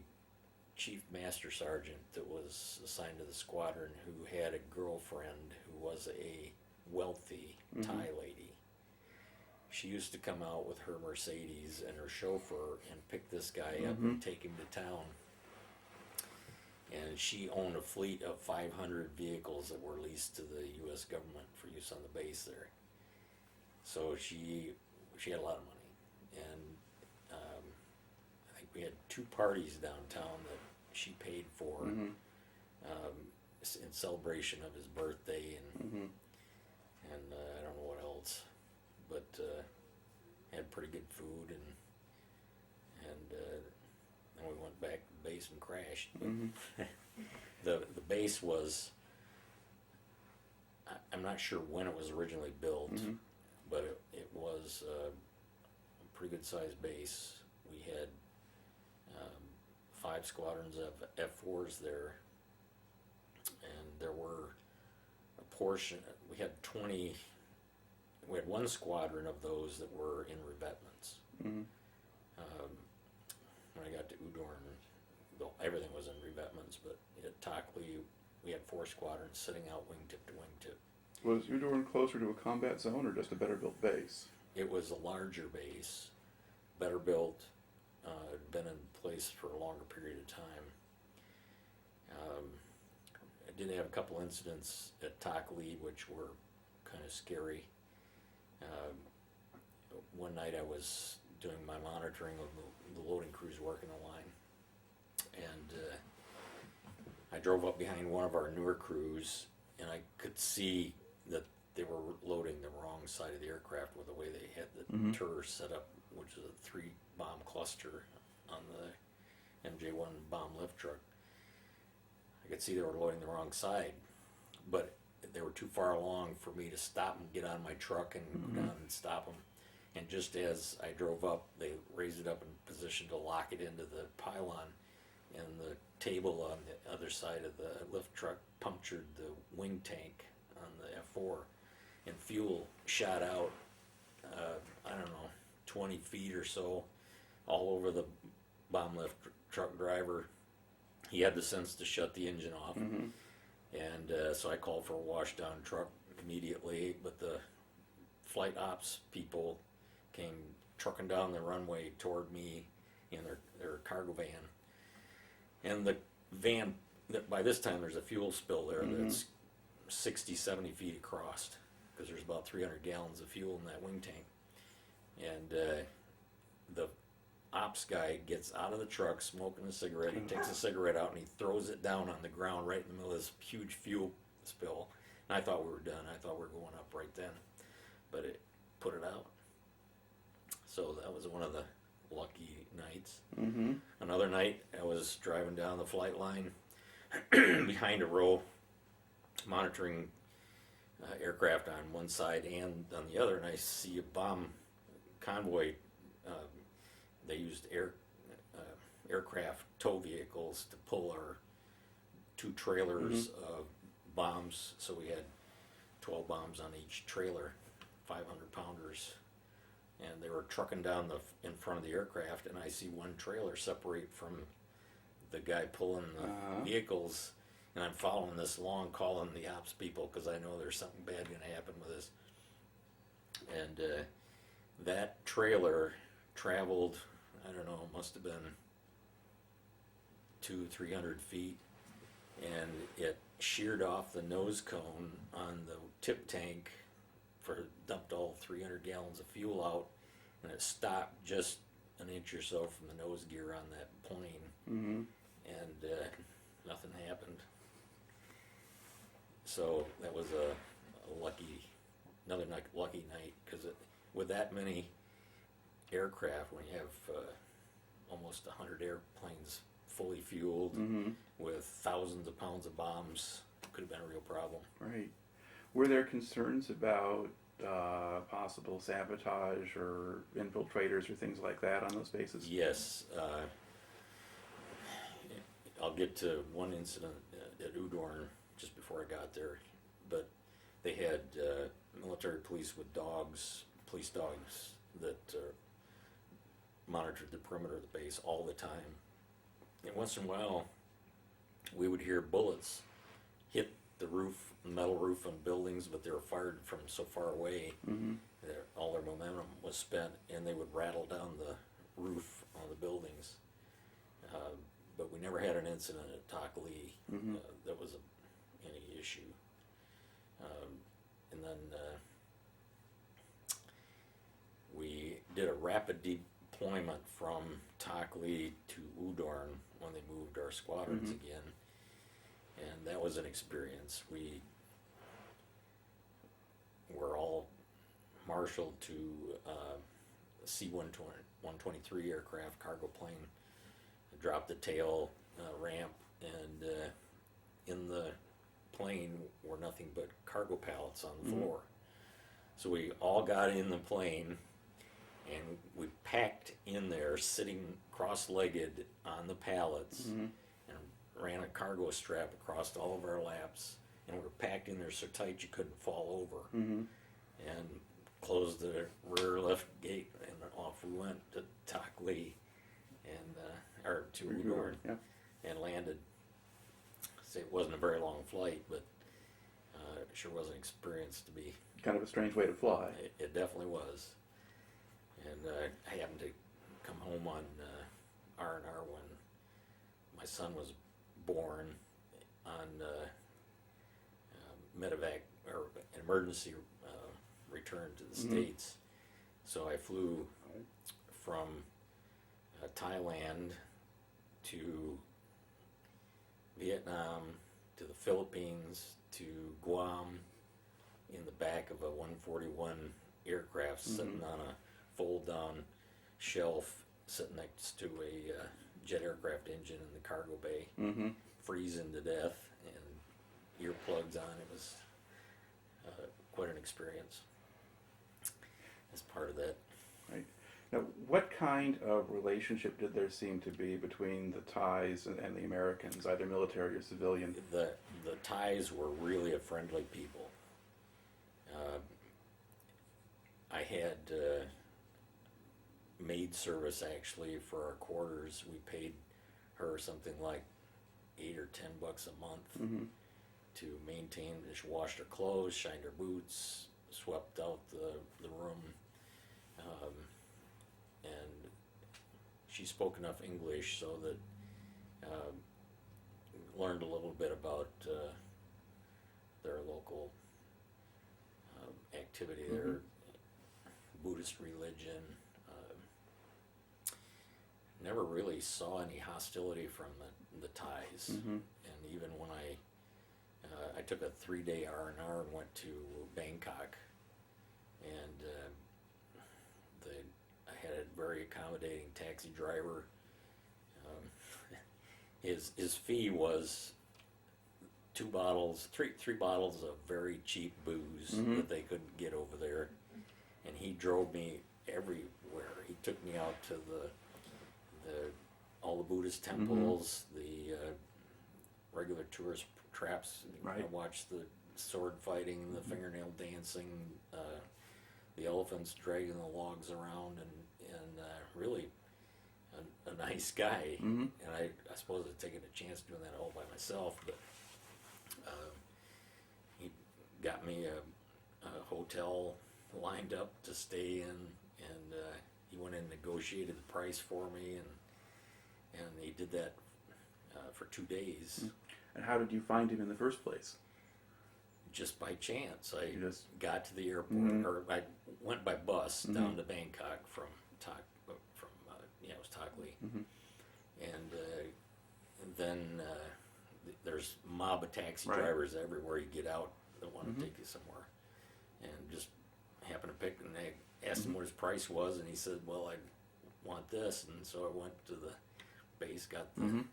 Speaker 2: chief master sergeant that was assigned to the squadron who had a girlfriend who was a wealthy Thai lady. She used to come out with her Mercedes and her chauffeur and pick this guy up and take him to town. And she owned a fleet of 500 vehicles that were leased to the U.S. government for use on the base there. So she had a lot of money, and I think we had 2 parties downtown that she paid for in celebration of his birthday, and I don't know what else, but had pretty good food, and then we went back to the base and crashed. The base was, I'm not sure when it was originally built, but it was a pretty good sized base. We had 5 squadrons of F-4s there, and there were a portion, we had 20 we had one squadron of those that were in revetments.
Speaker 1: Mm-hmm.
Speaker 2: When I got to Udorn, though everything was in revetments, but at Tockley, we had 4 squadrons sitting out wingtip to wingtip.
Speaker 1: Was Udorn closer to a combat zone or just a better built base?
Speaker 2: It was a larger base, better built, had been in place for a longer period of time. I did have a couple incidents at Tockley which were kind of scary. One night I was doing my monitoring of the loading crews working the line, and I drove up behind one of our newer crews, and I could see that they were loading the wrong side of the aircraft with the way they had the turret set up, which is a 3-bomb cluster on the MJ-1 bomb lift truck. I could see they were loading the wrong side, but they were too far along for me to stop and get on my truck and go down and stop them. And just as I drove up, they raised it up in position to lock it into the pylon, and the table on the other side of the lift truck punctured the wing tank on the F4, and fuel shot out, I don't know, 20 feet or so, all over the bomb lift truck driver. He had the sense to shut the engine off, and so I called for a washdown truck immediately, but the flight ops people came trucking down the runway toward me in their cargo van. And the van, by this time there's a fuel spill there that's 60, 70 feet across, because there's about 300 gallons of fuel in that wing tank. And the ops guy gets out of the truck smoking a cigarette. He takes a cigarette out and he throws it down on the ground right in the middle of this huge fuel spill. And I thought we were done. I thought we were going up right then. But it put it out. So that was one of the lucky nights. Another night, I was driving down the flight line behind a row, monitoring aircraft on one side and on the other, and I see a bomb convoy. They used aircraft tow vehicles to pull our 2 trailers of bombs, so we had 12 bombs on each trailer, 500-pounders. And they were trucking down in front of the aircraft, and I see one trailer separate from the guy pulling the vehicles, and I'm following this along, calling the ops people because I know there's something bad going to happen with this. And that trailer traveled, I don't know, must have been 200-300 feet, and it sheared off the nose cone on the tip tank, dumped all 300 gallons of fuel out, and it stopped just an inch or so from the nose gear on that plane, and nothing happened. So that was another lucky night, because with that many aircraft, when you have almost 100 airplanes fully fueled with thousands of pounds of bombs, it could have been a real problem.
Speaker 1: Right. Were there concerns about possible sabotage or infiltrators or things like that on those bases?
Speaker 2: Yes. I'll get to one incident at Udorn just before I got there, but they had military police with police dogs that monitored the perimeter of the base all the time. And once in a while, we would hear bullets hit the metal roof on buildings, but they were fired from so far away that all their momentum was spent, and they would rattle down the roof on the buildings. But we never had an incident at Tockley that was any issue. And then we did a rapid deployment from Tockley to Udorn when they moved our squadrons again. And that was an experience. We were all marshaled to a C-123 aircraft cargo plane, dropped the tail ramp, and in the plane were nothing but cargo pallets on the floor. So we all got in the plane, and we packed in there, sitting cross-legged on the pallets, and ran a cargo strap across all of our laps, and we were packed in there so tight you couldn't fall over. And closed the rear left gate, and off we went to Tockley, and or to Udorn,
Speaker 1: Yeah.
Speaker 2: and landed. Say it wasn't a very long flight, but it sure was an experience to be.
Speaker 1: Kind of a strange way to fly.
Speaker 2: It definitely was. And I happened to come home on R&R when my son was born on medevac or an emergency return to the States. So I flew from Thailand to Vietnam to the Philippines to Guam in the back of a 141 aircraft sitting on a fold down shelf sitting next to a jet aircraft engine in the cargo bay, freezing to death, and earplugs on. It was quite an experience as part of that.
Speaker 1: Right. Now, what kind of relationship did there seem to be between the Thais and the Americans, either military or civilian?
Speaker 2: The Thais were really a friendly people. I had maid service actually for our quarters. We paid her something like $8 or $10 a month to maintain. She washed her clothes, shined her boots, swept out the room, and she spoke enough English so that learned a little bit about their local activity, their Buddhist religion. Never really saw any hostility from the Thais, and even when I took a 3-day R&R and went to Bangkok, and I had a very accommodating taxi driver. His fee was three bottles of very cheap booze that they couldn't get over there, and he drove me everywhere. He took me out to all the Buddhist temples, the regular tourist traps.
Speaker 1: Right.
Speaker 2: I watched the sword fighting, the fingernail dancing, the elephants dragging the logs around, and really a nice guy. And I suppose I'd taken a chance doing that all by myself, but he got me a hotel lined up to stay in, and he went in and negotiated the price for me, and he did that for 2 days.
Speaker 1: And how did you find him in the first place?
Speaker 2: Just by chance. I
Speaker 1: You just-
Speaker 2: got to the airport, or I went by bus down to Bangkok from it was Tockley, and then there's a mob of taxi
Speaker 1: Right.
Speaker 2: drivers everywhere you get out that want to take you somewhere, and just happened to pick, and I asked him what his price was, and he said, well, I want this, and so I went to the base, got the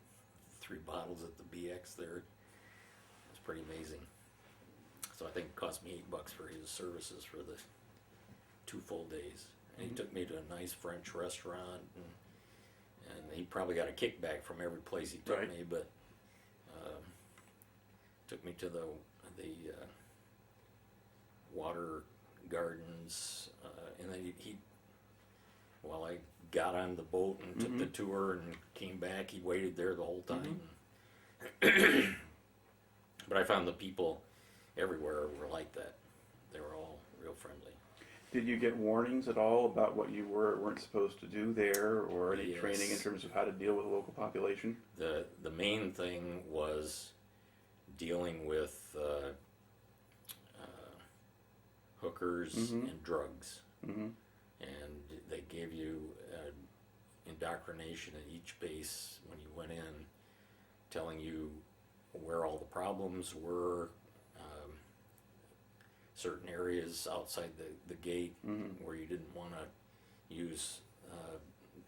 Speaker 2: 3 bottles at the BX there. It was pretty amazing. So I think it cost me $8 for his services for the 2 full days. And he took me to a nice French restaurant, and he probably got a kickback from every place he took
Speaker 1: Right.
Speaker 2: me, but took me to the water gardens, and then while I got on the boat and took the tour and came back, he waited there the whole time. But I found the people everywhere were like that. They were all real friendly.
Speaker 1: Did you get warnings at all about what you were or weren't supposed to do there, or any
Speaker 2: Yes.
Speaker 1: training in terms of how to deal with the local population?
Speaker 2: The main thing was dealing with hookers and drugs, and they gave you indoctrination at each base when you went in, telling you where all the problems were, certain areas outside the gate where you didn't want to use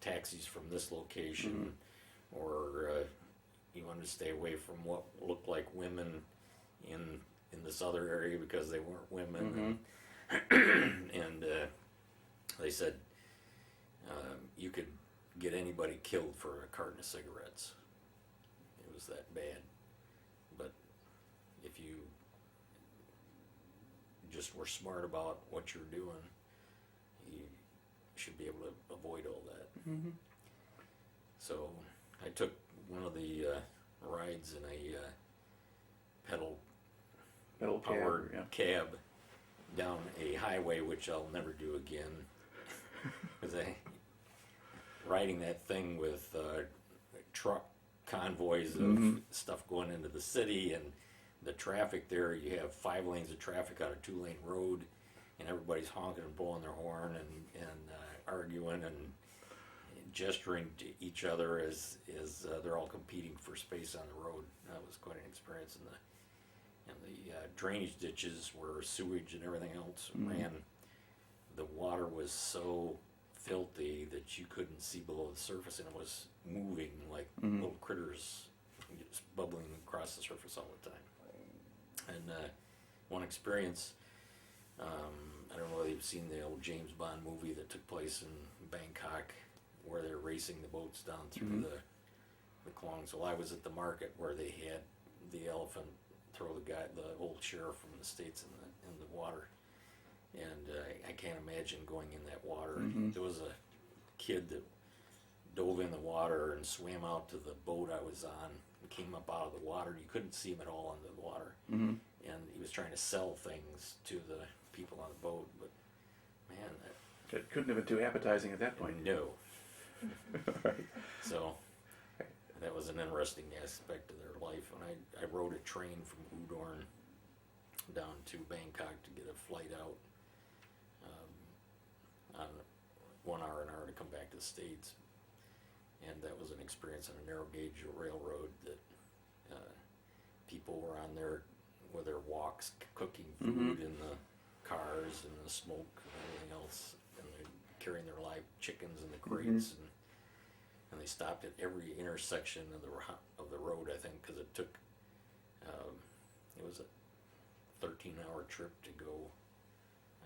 Speaker 2: taxis from this location, or you wanted to stay away from what looked like women in this other area because they weren't women. And they said you could get anybody killed for a carton of cigarettes. It was that bad. But if you just were smart about what you're doing, you should be able to avoid all that.
Speaker 1: Mm-hmm.
Speaker 2: So I took one of the rides in a pedal
Speaker 1: Metal
Speaker 2: powered
Speaker 1: cab,
Speaker 2: cab down a highway, which I'll never do again. Because riding that thing with truck convoys of stuff going into the city, and the traffic there, you have 5 lanes of traffic on a 2-lane road, and everybody's honking and blowing their horn and arguing and gesturing to each other as they're all competing for space on the road. That was quite an experience. And the drainage ditches where sewage and everything else ran. The water was so filthy that you couldn't see below the surface, and it was moving like little critters just bubbling across the surface all the time. And one experience, I don't know whether you've seen the old James Bond movie that took place in Bangkok, where they're racing the boats down through the Klongs. Well, I was at the market where they had the elephant throw the old sheriff from the States in the water, and I can't imagine going in that water. There was a kid that dove in the water and swam out to the boat I was on and came up out of the water, and you couldn't see him at all in the water. And he was trying to sell things to the people on the boat, but man,
Speaker 1: It couldn't have been too appetizing at that point.
Speaker 2: no.
Speaker 1: Right.
Speaker 2: So that was an interesting aspect of their life. And I rode a train from Udorn down to Bangkok to get a flight out on 1 hour an hour to come back to the States. And that was an experience on a narrow gauge railroad that people were on there with their walks cooking food in the cars and the smoke and everything else, and they're carrying their live chickens in the crates, and they stopped at every intersection of the road, I think, because it took it was a 13-hour trip to go.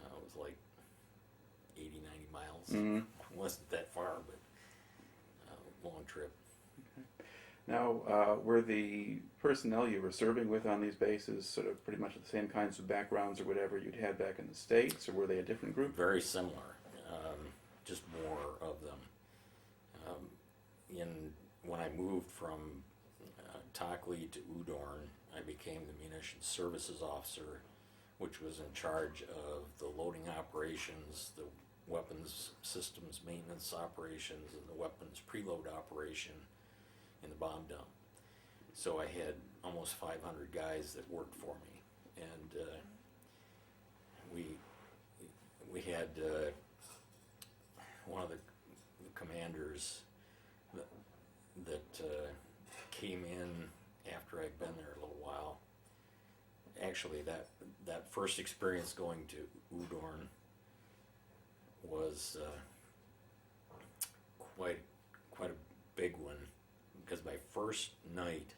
Speaker 2: It was like 80, 90 miles. It wasn't that far, but long trip.
Speaker 1: Now, were the personnel you were serving with on these bases sort of pretty much the same kinds of backgrounds or whatever you'd had back in the States, or were they a different group?
Speaker 2: Very similar, just more of them. When I moved from Tockley to Udorn, I became the munitions services officer, which was in charge of the loading operations, the weapons systems maintenance operations, and the weapons preload operation in the bomb dump. So I had almost 500 guys that worked for me, and we had one of the commanders that came in after I'd been there a little while. Actually, that first experience going to Udorn was quite a big one, because my first night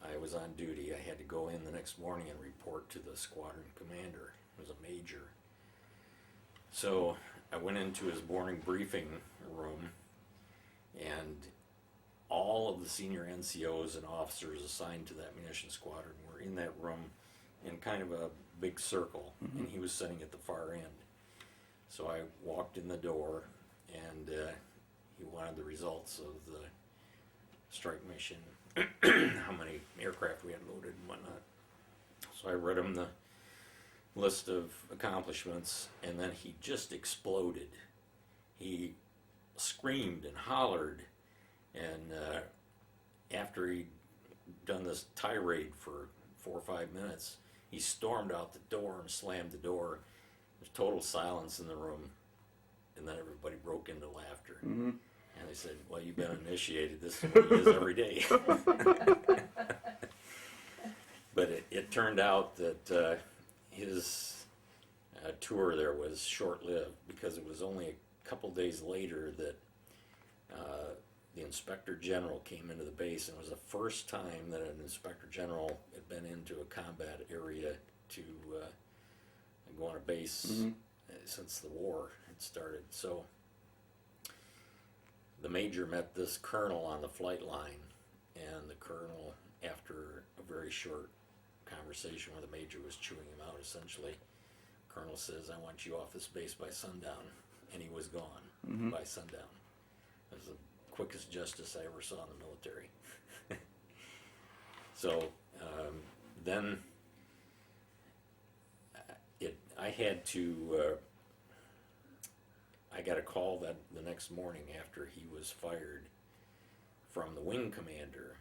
Speaker 2: I was on duty. I had to go in the next morning and report to the squadron commander. It was a major. So I went into his morning briefing room, and all of the senior NCOs and officers assigned to that munitions squadron were in that room in kind of a big circle, and he was sitting at the far end. So I walked in the door, and he wanted the results of the strike mission, how many aircraft we had loaded and whatnot. So I read him the list of accomplishments, and then he just exploded. He screamed and hollered, and after he'd done this tirade for 4 or 5 minutes, he stormed out the door and slammed the door. There's total silence in the room, and then everybody broke into laughter. And they said, "Well, you've been initiated. This is what he is every day." But it turned out that his tour there was short-lived, because it was only a couple days later that the Inspector General came into the base, and it was the first time that an Inspector General had been into a combat area to go on a base since the war had started. So the major met this colonel on the flight line, and the colonel, after a very short conversation where the major was chewing him out essentially, Colonel says, "I want you off this base by sundown," and he was gone by sundown. It was the quickest justice I ever saw in the military. So then I had to. I got a call that the next morning after he was fired from the wing commander,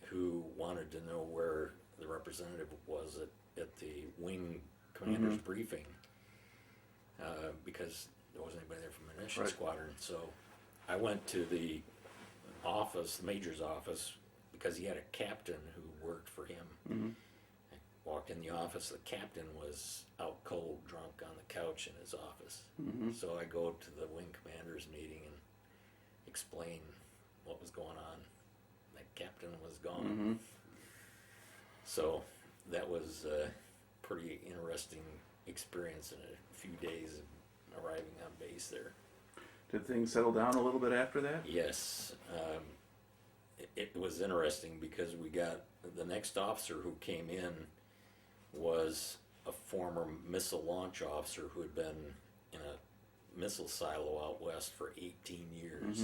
Speaker 2: who wanted to know where the representative was at the wing commander's briefing, because there wasn't anybody there from the munitions squadron. So I went to the office, the major's office, because he had a captain who worked for him. I walked in the office. The captain was out cold, drunk on the couch in his office. So I go to the wing commander's meeting and explain what was going on. The captain was gone. So that was a pretty interesting experience in a few days of arriving on base there.
Speaker 1: Did things settle down a little bit after that?
Speaker 2: Yes. It was interesting because we got the next officer who came in was a former missile launch officer who had been in a missile silo out west for 18 years,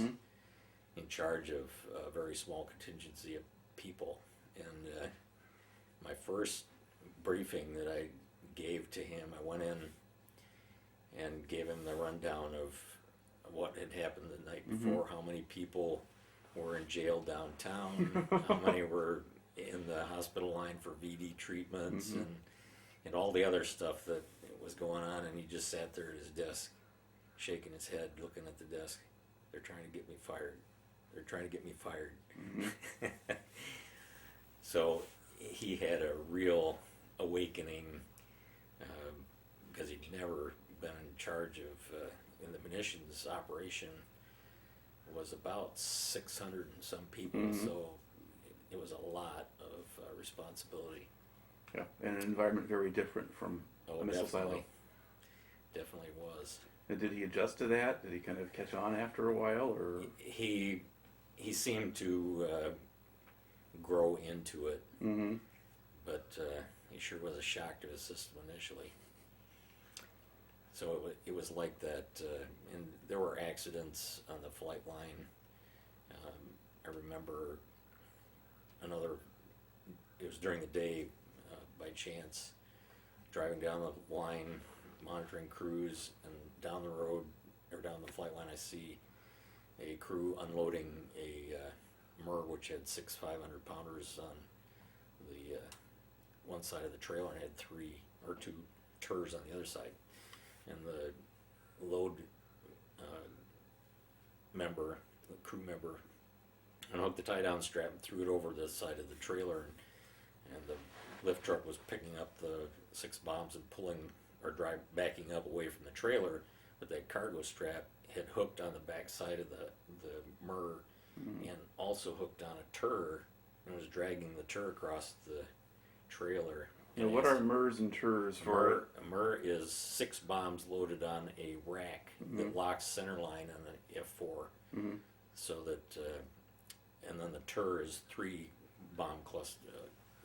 Speaker 2: in charge of a very small contingency of people. And my first briefing that I gave to him, I went in and gave him the rundown of what had happened the night before, how many people were in jail downtown, how many were in the hospital line for VD treatments, and all the other stuff that was going on. And he just sat there at his desk, shaking his head, looking at the desk. They're trying to get me fired. They're trying to get me fired. So he had a real awakening, because he'd never been in charge of, in the munitions operation was about 600 and some people, so it was a lot of responsibility.
Speaker 1: Yeah, and an environment very different from a missile silo.
Speaker 2: Definitely was.
Speaker 1: And did he adjust to that? Did he kind of catch on after a while, or?
Speaker 2: He seemed to grow into it, but he sure was a shock to his system initially. So it was like that, and there were accidents on the flight line. I remember it was during the day, by chance, driving down the line, monitoring crews, and down the road, or down the flight line, I see a crew unloading a MIR, which had 6 500-pounders on the one side of the trailer, and had 2 TERs on the other side. And the load member, the crew member, unhooked the tie-down strap and threw it over the side of the trailer, and the lift truck was picking up the 6 bombs and backing up away from the trailer, but that cargo strap had hooked on the back side of the MIR, and also hooked on a TER, and was dragging the TER across the trailer.
Speaker 1: Now, what are MIRs and TERs for?
Speaker 2: A MIR is 6 bombs loaded on a rack that locks center line on the F4, so that, and then the TER is 3 bomb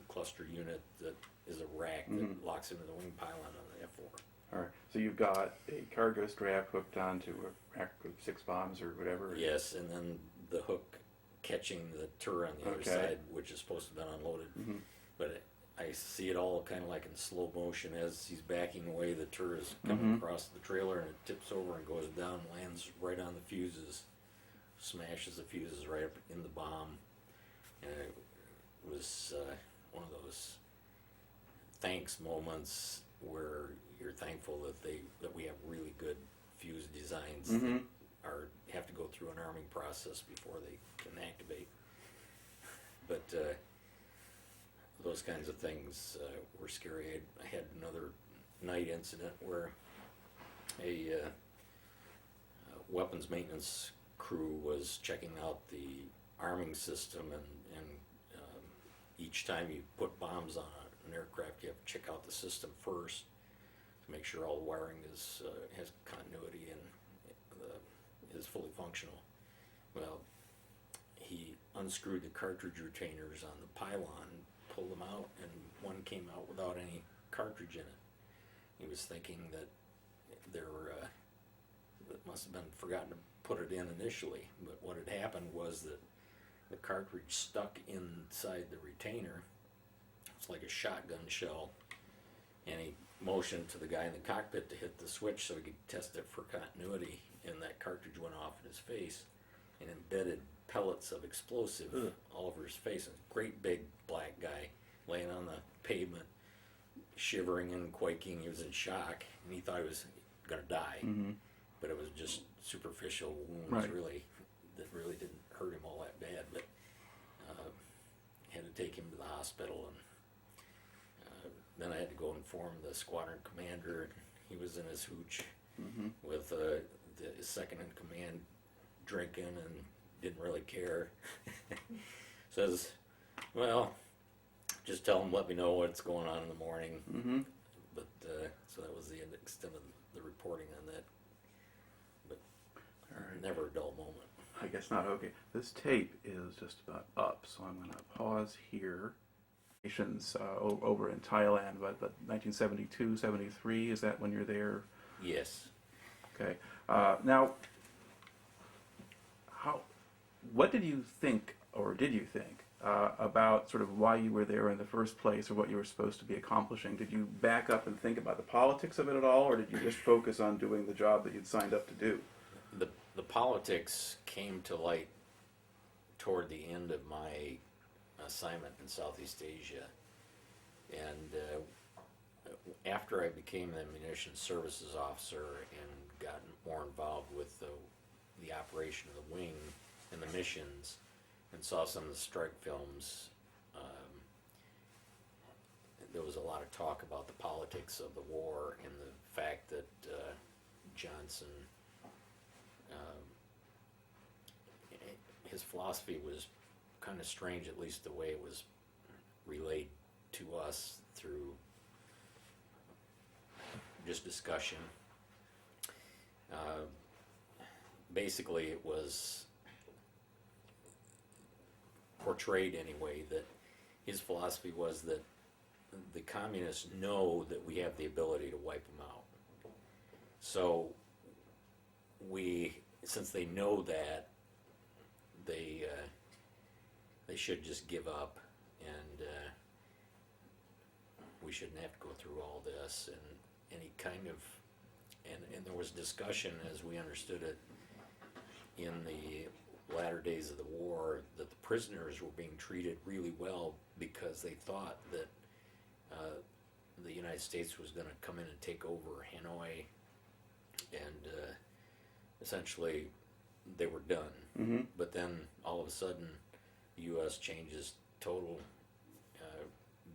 Speaker 2: cluster unit that is a rack that locks into the wing pylon on the F4.
Speaker 1: All right, so you've got a cargo strap hooked onto a rack of 6 bombs or whatever.
Speaker 2: Yes, and then the hook catching the TER on the other side, which is supposed to have been unloaded. But I see it all kind of like in slow motion as he's backing away. The TER is coming across the trailer, and it tips over and goes down, lands right on the fuses, smashes the fuses right up in the bomb. And it was one of those thanks moments where you're thankful that we have really good fuse designs that have to go through an arming process before they can activate. But those kinds of things were scary. I had another night incident where a weapons maintenance crew was checking out the arming system, and each time you put bombs on an aircraft, you have to check out the system first to make sure all the wiring has continuity and is fully functional. Well, he unscrewed the cartridge retainers on the pylon, pulled them out, and one came out without any cartridge in it. he was thinking that that must have been forgotten to put it in initially, but what had happened was that the cartridge stuck inside the retainer. It's like a shotgun shell, and he motioned to the guy in the cockpit to hit the switch so he could test it for continuity, and that cartridge went off in his face and embedded pellets of explosive all over his face. A great big black guy laying on the pavement, shivering and quaking. He was in shock, and he thought he was going to die, but it was just superficial wounds,
Speaker 1: Right.
Speaker 2: really, that really didn't hurt him all that bad, but had to take him to the hospital, and then I had to go inform the squadron commander. He was in his hooch with the second in command drinking and didn't really care. Says, well, just tell him, let me know what's going on in the morning. But so that was the extent of the reporting on that. But
Speaker 1: All right.
Speaker 2: never a dull moment.
Speaker 1: I guess not. Okay. This tape is just about up, so I'm going to pause here. Over in Thailand, but 1972, 73, is that when you're there?
Speaker 2: Yes.
Speaker 1: Okay. Now, what did you think, or did you think, about sort of why you were there in the first place, or what you were supposed to be accomplishing? Did you back up and think about the politics of it at all, or did you just focus on doing the job that you'd signed up to do?
Speaker 2: The politics came to light toward the end of my assignment in Southeast Asia, and after I became the munitions services officer and got more involved with the operation of the wing and the missions, and saw some of the strike films, there was a lot of talk about the politics of the war and the fact that Johnson, his philosophy was kind of strange, at least the way it was relayed to us through just discussion. Basically, it was portrayed anyway that his philosophy was that the communists know that we have the ability to wipe them out. So since they know that, they should just give up, and we shouldn't have to go through all this. And he kind of, and there was discussion, as we understood it, in the latter days of the war, that the prisoners were being treated really well because they thought that the United States was going to come in and take over Hanoi, and essentially they were done. But then all of a sudden the U.S. changes total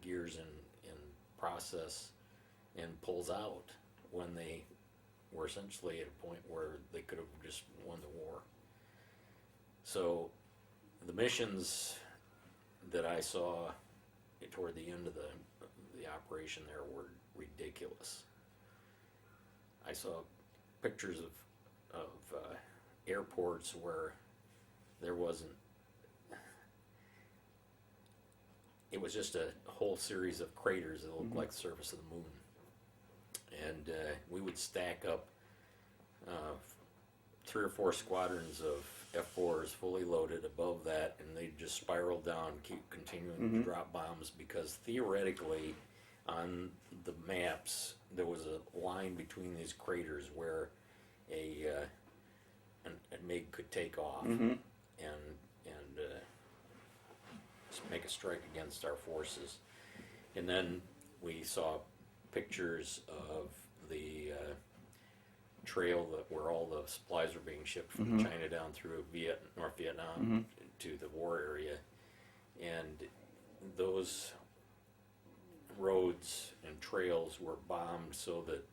Speaker 2: gears in process and pulls out when they were essentially at a point where they could have just won the war. So the missions that I saw toward the end of the operation there were ridiculous. I saw pictures of airports where there wasn't, it was just a whole series of craters that looked like the surface of the moon. And we would stack up 3 or 4 squadrons of F-4s fully loaded above that, and they'd just spiral down, keep continuing to drop bombs, because theoretically on the maps there was a line between these craters where a MiG could take off and make a strike against our forces. And then we saw pictures of the trail where all the supplies were being shipped from China down through North Vietnam to the war area, and those roads and trails were bombed so that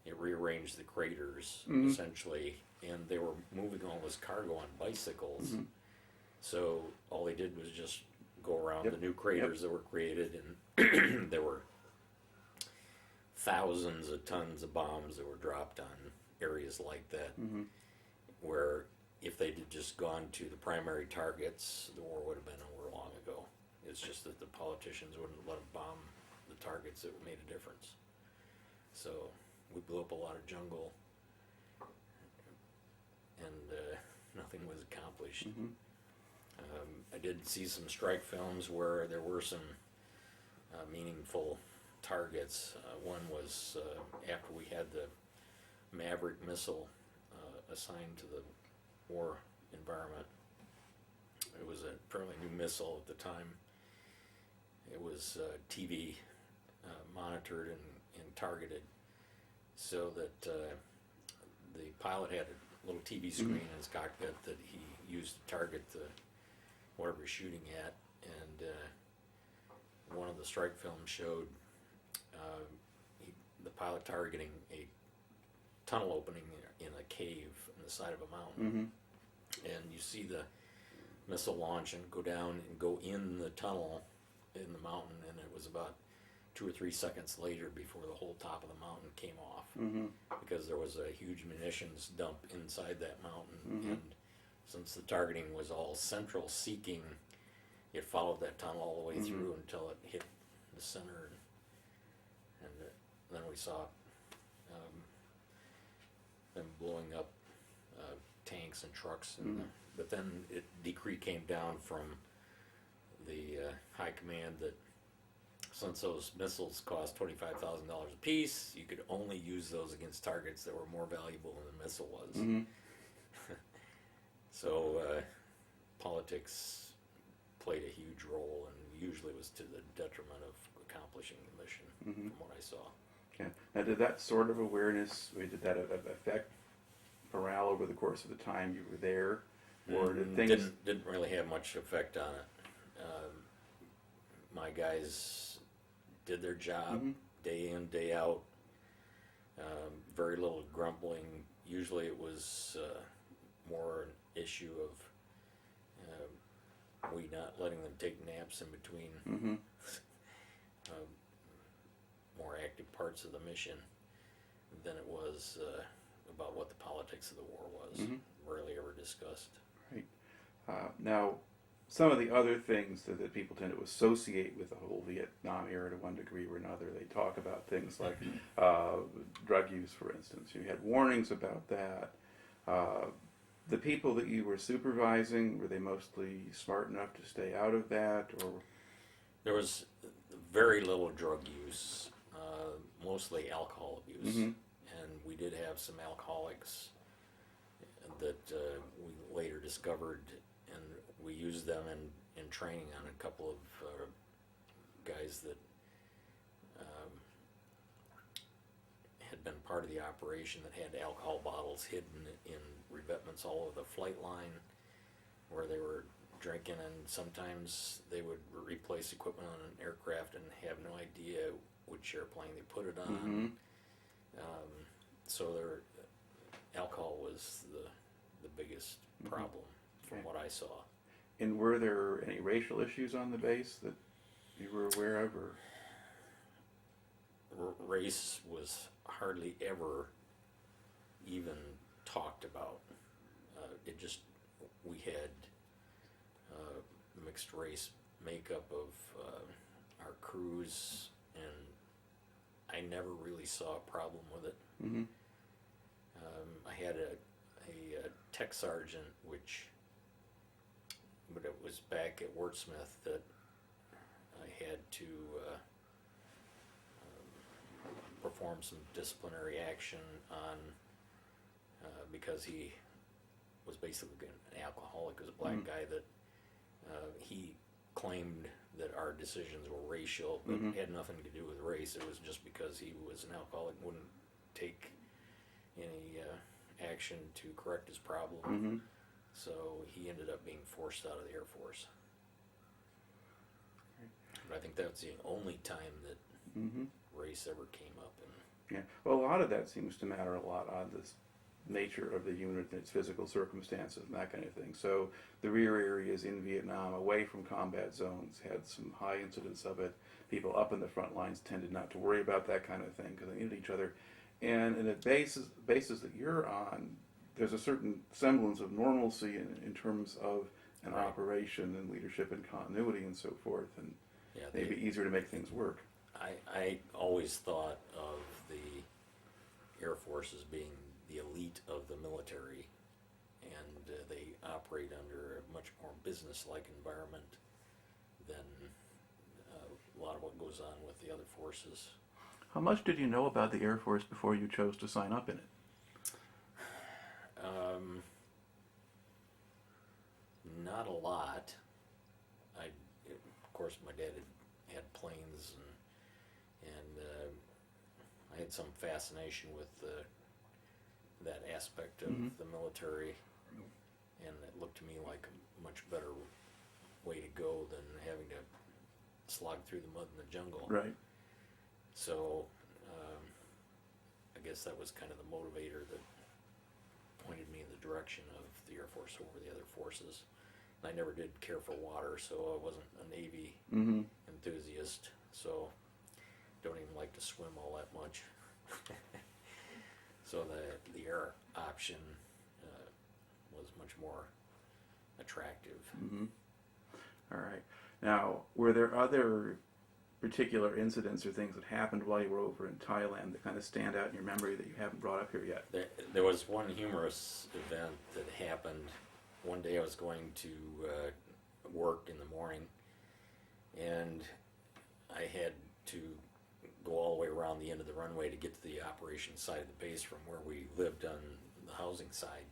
Speaker 2: it rearranged the craters essentially, and they were moving all this cargo on bicycles. So all they did was just go around the new craters that were created, and there were thousands of tons of bombs that were dropped on areas like that, where if they'd just gone to the primary targets, the war would have been over long ago. It's just that the politicians wouldn't let them bomb the targets that made a difference. So we blew up a lot of jungle, and nothing was accomplished.
Speaker 1: Mm-hmm.
Speaker 2: I did see some strike films where there were some meaningful targets. One was after we had the Maverick missile assigned to the war environment. It was a fairly new missile at the time. It was TV monitored and targeted, so that the pilot had a little TV screen in his cockpit that he used to target whatever he's shooting at. And one of the strike films showed the pilot targeting a tunnel opening in a cave in the side of a mountain.
Speaker 1: Mm-hmm.
Speaker 2: And you see the missile launch and go down and go in the tunnel in the mountain, and it was about 2 or 3 seconds later before the whole top of the mountain came off,
Speaker 1: Mm-hmm.
Speaker 2: because there was a huge munitions dump inside that mountain.
Speaker 1: Mm-hmm.
Speaker 2: And since the targeting was all central seeking, it followed that tunnel all the way
Speaker 1: Mm-hmm.
Speaker 2: through until it hit the center, and then we saw them blowing up tanks and trucks, and but then it decree came down from the high command that since those missiles cost $25,000 a piece, you could only use those against targets that were more valuable than the missile was.
Speaker 1: Mm-hmm.
Speaker 2: So politics played a huge role, and usually was to the detriment of accomplishing the mission,
Speaker 1: Mm-hmm.
Speaker 2: from what I saw.
Speaker 1: Yeah. Now, did that sort of awareness, did that affect morale over the course of the time you were there, or did things?
Speaker 2: Didn't really have much effect on it. My guys did their job
Speaker 1: Mhm.
Speaker 2: day in, day out. Very little grumbling. Usually it was more an issue of we not letting them take naps in between
Speaker 1: Mm-hmm.
Speaker 2: more active parts of the mission than it was about what the politics of the war was.
Speaker 1: Mhm.
Speaker 2: Rarely ever discussed.
Speaker 1: Right. Now, some of the other things that people tend to associate with the whole Vietnam era to one degree or another, they talk about things like drug use, for instance. You had warnings about that. The people that you were supervising, were they mostly smart enough to stay out of that, or?
Speaker 2: There was very little drug use, mostly alcohol abuse,
Speaker 1: Mhm.
Speaker 2: and we did have some alcoholics that we later discovered, and we used them in training on a couple of guys that had been part of the operation that had alcohol bottles hidden in revetments all over the flight line where they were drinking, and sometimes they would replace equipment on an aircraft and have no idea which airplane they put it on.
Speaker 1: Mhm.
Speaker 2: So alcohol was the biggest problem from
Speaker 1: Okay.
Speaker 2: what I saw.
Speaker 1: And were there any racial issues on the base that you were aware of, or?
Speaker 2: Race was hardly ever even talked about. We had mixed race makeup of our crews, and I never really saw a problem with it.
Speaker 1: Mm-hmm.
Speaker 2: I had a tech sergeant, but it was back at Wordsmith that I had to perform some disciplinary action on because he was basically an alcoholic, was a black guy that he claimed that our decisions were racial, but had nothing to do with race. It was just because he was an alcoholic, wouldn't take any action to correct his problem.
Speaker 1: Mm-hmm.
Speaker 2: So he ended up being forced out of the Air Force. But I think that's the only time that
Speaker 1: Mm-hmm.
Speaker 2: race ever came up.
Speaker 1: Yeah. Well, a lot of that seems to matter a lot on this nature of the unit and its physical circumstances and that kind of thing. So the rear areas in Vietnam, away from combat zones, had some high incidence of it. People up in the front lines tended not to worry about that kind of thing because they needed each other. And in the bases that you're on, there's a certain semblance of normalcy in terms of an
Speaker 2: Right.
Speaker 1: operation and leadership and continuity and so forth, and
Speaker 2: Yeah,
Speaker 1: maybe easier to make things work.
Speaker 2: I always thought of the Force as being the elite of the military, and they operate under a much more business-like environment than a lot of what goes on with the other forces.
Speaker 1: How much did you know about the Air Force before you chose to sign up in it?
Speaker 2: Not a lot. Of course, my dad had planes, and I had some fascination with that aspect of the military, and it looked to me like a much better way to go than having to slog through the mud in the jungle.
Speaker 1: Right.
Speaker 2: So I guess that was kind of the motivator that pointed me in the direction of the Air Force over the other forces. I never did care for water, so I wasn't a Navy enthusiast, so don't even like to swim all that much. So the air option was much more attractive.
Speaker 1: All right. Now, were there other particular incidents or things that happened while you were over in Thailand that kind of stand out in your memory that you haven't brought up here yet?
Speaker 2: There was one humorous event that happened. One day I was going to work in the morning, and I had to go all the way around the end of the runway to get to the operations side of the base from where we lived on the housing side.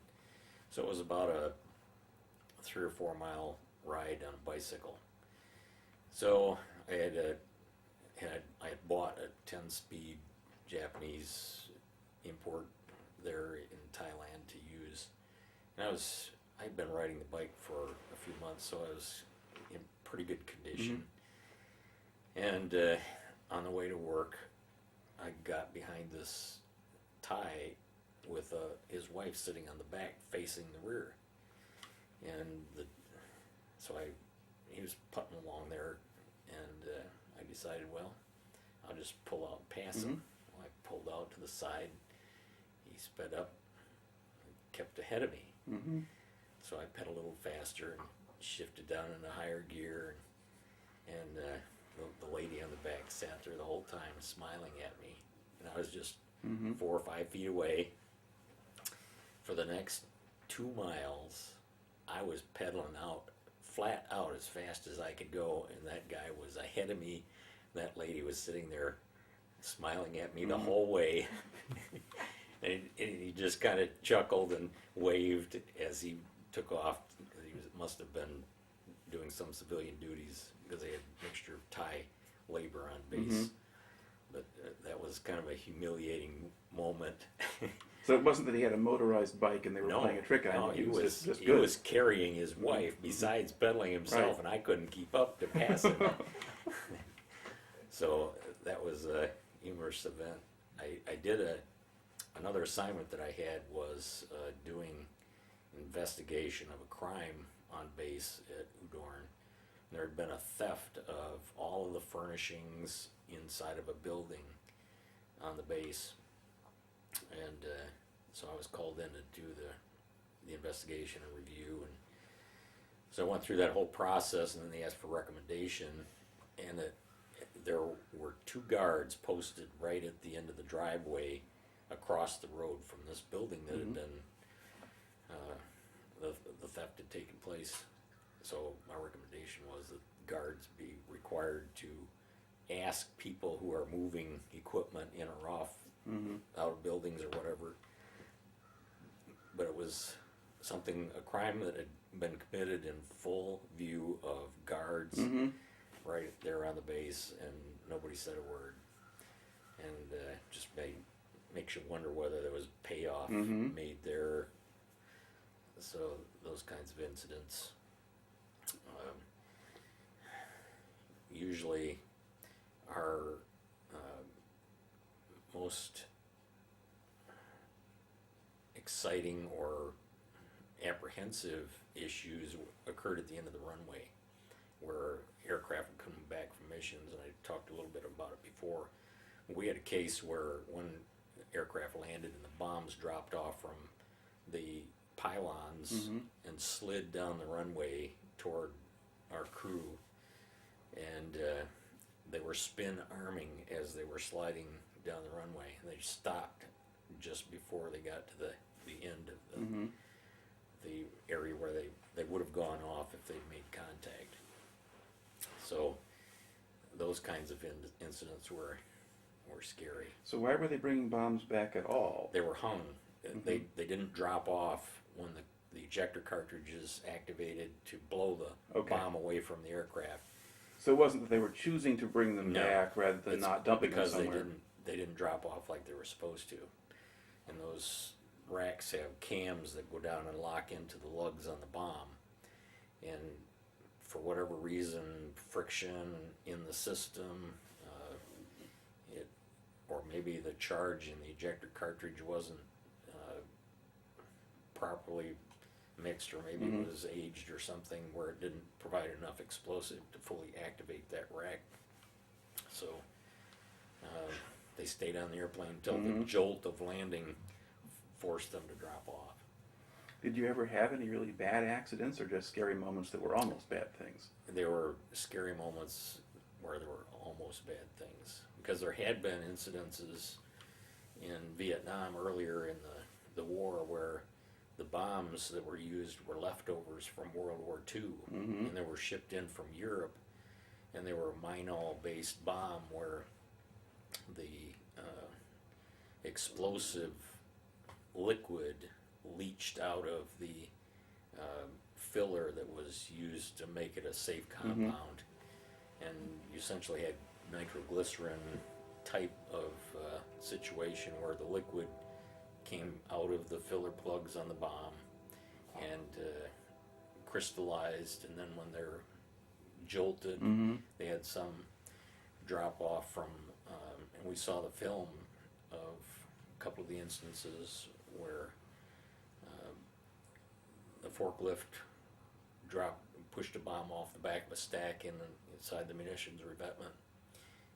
Speaker 2: So it was about a 3 or 4 mile ride on a bicycle. So I had bought a 10-speed Japanese import there in Thailand to use, and I'd been riding the bike for a few months, so I was in pretty good condition. And on the way to work, I got behind this Thai with his wife sitting on the back facing the rear, and so he was putting along there, and I decided, well, I'll just pull out and pass him. Well, I pulled out to the side. He sped up and kept ahead of me. So I pedaled a little faster and shifted down into higher gear, and the lady on the back sat there the whole time smiling at me, and I was just 4 or 5 feet away. For the next 2 miles, I was pedaling out, flat out as fast as I could go, and that guy was ahead of me. That lady was sitting there smiling at me the whole way. And he just kind of chuckled and waved as he took off. He must have been doing some civilian duties because they had a mixture of Thai labor on base. But that was kind of a humiliating moment.
Speaker 1: So it wasn't that he had a motorized bike and they were playing a trick on him.
Speaker 2: He was
Speaker 1: just
Speaker 2: he
Speaker 1: good.
Speaker 2: was carrying his wife besides pedaling himself, and I couldn't keep up to pass him. So that was a humorous event. I did another assignment that I had was doing investigation of a crime on base at Udorn. There had been a theft of all of the furnishings inside of a building on the base, and so I was called in to do the investigation and review, and so I went through that whole process, and then they asked for recommendation, and there were 2 guards posted right at the end of the driveway across the road from this building that had been the theft had taken place. So my recommendation was that guards be required to ask people who are moving equipment in or off out of buildings or whatever. But it was a crime that had been committed in full view of guards right there on the base, and nobody said a word. And just makes you wonder whether there was payoff made there. So those kinds of incidents usually are most exciting or apprehensive issues occurred at the end of the runway, where aircraft would come back from missions, and I talked a little bit about it before. We had a case where one aircraft landed and the bombs dropped off from the pylons and slid down the runway toward our crew, and they were spin arming as they were sliding down the runway, and they stopped just before they got to the end of
Speaker 1: Mm-hmm.
Speaker 2: the area where they would have gone off if they'd made contact. So those kinds of incidents were scary.
Speaker 1: So why were they bringing bombs back at all?
Speaker 2: They were hung.
Speaker 1: Mm-hmm.
Speaker 2: They didn't drop off when the ejector cartridges activated to blow the
Speaker 1: Okay.
Speaker 2: bomb away from the aircraft.
Speaker 1: So it wasn't that they were choosing to bring them
Speaker 2: No,
Speaker 1: back rather than
Speaker 2: It's
Speaker 1: not dumping them
Speaker 2: because
Speaker 1: somewhere.
Speaker 2: they didn't drop off like they were supposed to. And those racks have cams that go down and lock into the lugs on the bomb. And for whatever reason, friction in the system, or maybe the charge in the ejector cartridge wasn't properly mixed, or maybe
Speaker 1: Mhm.
Speaker 2: it was aged or something where it didn't provide enough explosive to fully activate that rack. So they stayed on the airplane until the
Speaker 1: Mhm.
Speaker 2: jolt of landing forced them to drop off.
Speaker 1: Did you ever have any really bad accidents or just scary moments that were almost bad things?
Speaker 2: There were scary moments where there were almost bad things, because there had been incidences in Vietnam earlier in the war where the bombs that were used were leftovers from World War II,
Speaker 1: Mhm.
Speaker 2: and they were shipped in from Europe, and they were a Minol based bomb where the explosive liquid leached out of the filler that was used to make it a safe compound, and you essentially had nitroglycerin type of situation where the liquid came out of the filler plugs on the bomb and crystallized, and then when they're jolted,
Speaker 1: Mhm.
Speaker 2: they had some drop off from, and we saw the film of a couple of the instances where the forklift pushed a bomb off the back of a stack inside the munitions revetment,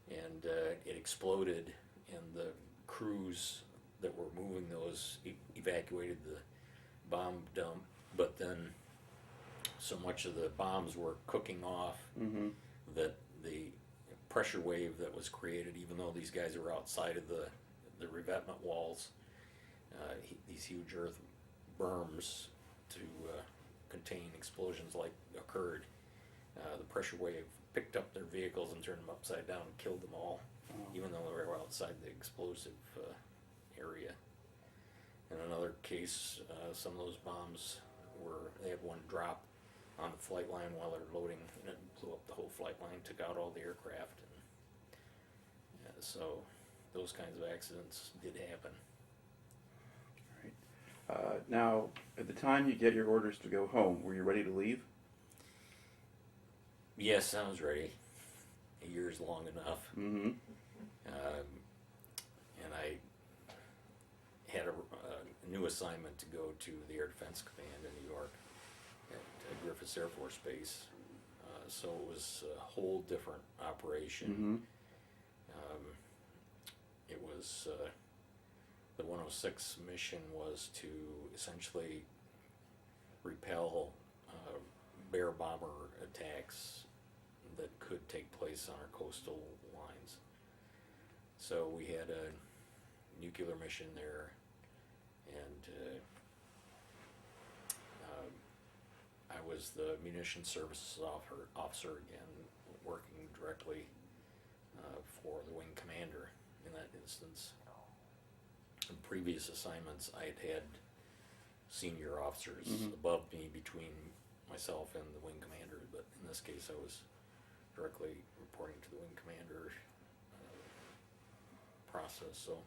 Speaker 2: and it exploded, and the crews that were moving those evacuated the bomb dump, but then so much of the bombs were cooking off
Speaker 1: Mhm.
Speaker 2: that the pressure wave that was created, even though these guys were outside of the revetment walls, these huge earth berms to contain explosions like occurred, the pressure wave picked up their vehicles and turned them upside down and killed them all, even though they were outside the explosive area. In another case, some of those bombs they had one drop on the flight line while they're loading, and it blew up the whole flight line, took out all the aircraft, and so those kinds of accidents did happen.
Speaker 1: Now, at the time you get your orders to go home, were you ready to leave?
Speaker 2: Yes, I was ready. A year's long enough.
Speaker 1: Mm-hmm.
Speaker 2: And I had a new assignment to go to the Air Defense Command in New York at Griffiths Air Force Base. So it was a whole different operation.
Speaker 1: Mm-hmm.
Speaker 2: It was the 106 mission was to essentially repel bear bomber attacks that could take place on our coastal lines. So we had a nuclear mission there, and I was the munitions services officer again, working directly for the wing commander in that instance. In previous assignments, I had senior officers above me, between myself and the wing commander, but in this case I was directly reporting to the wing commander process, so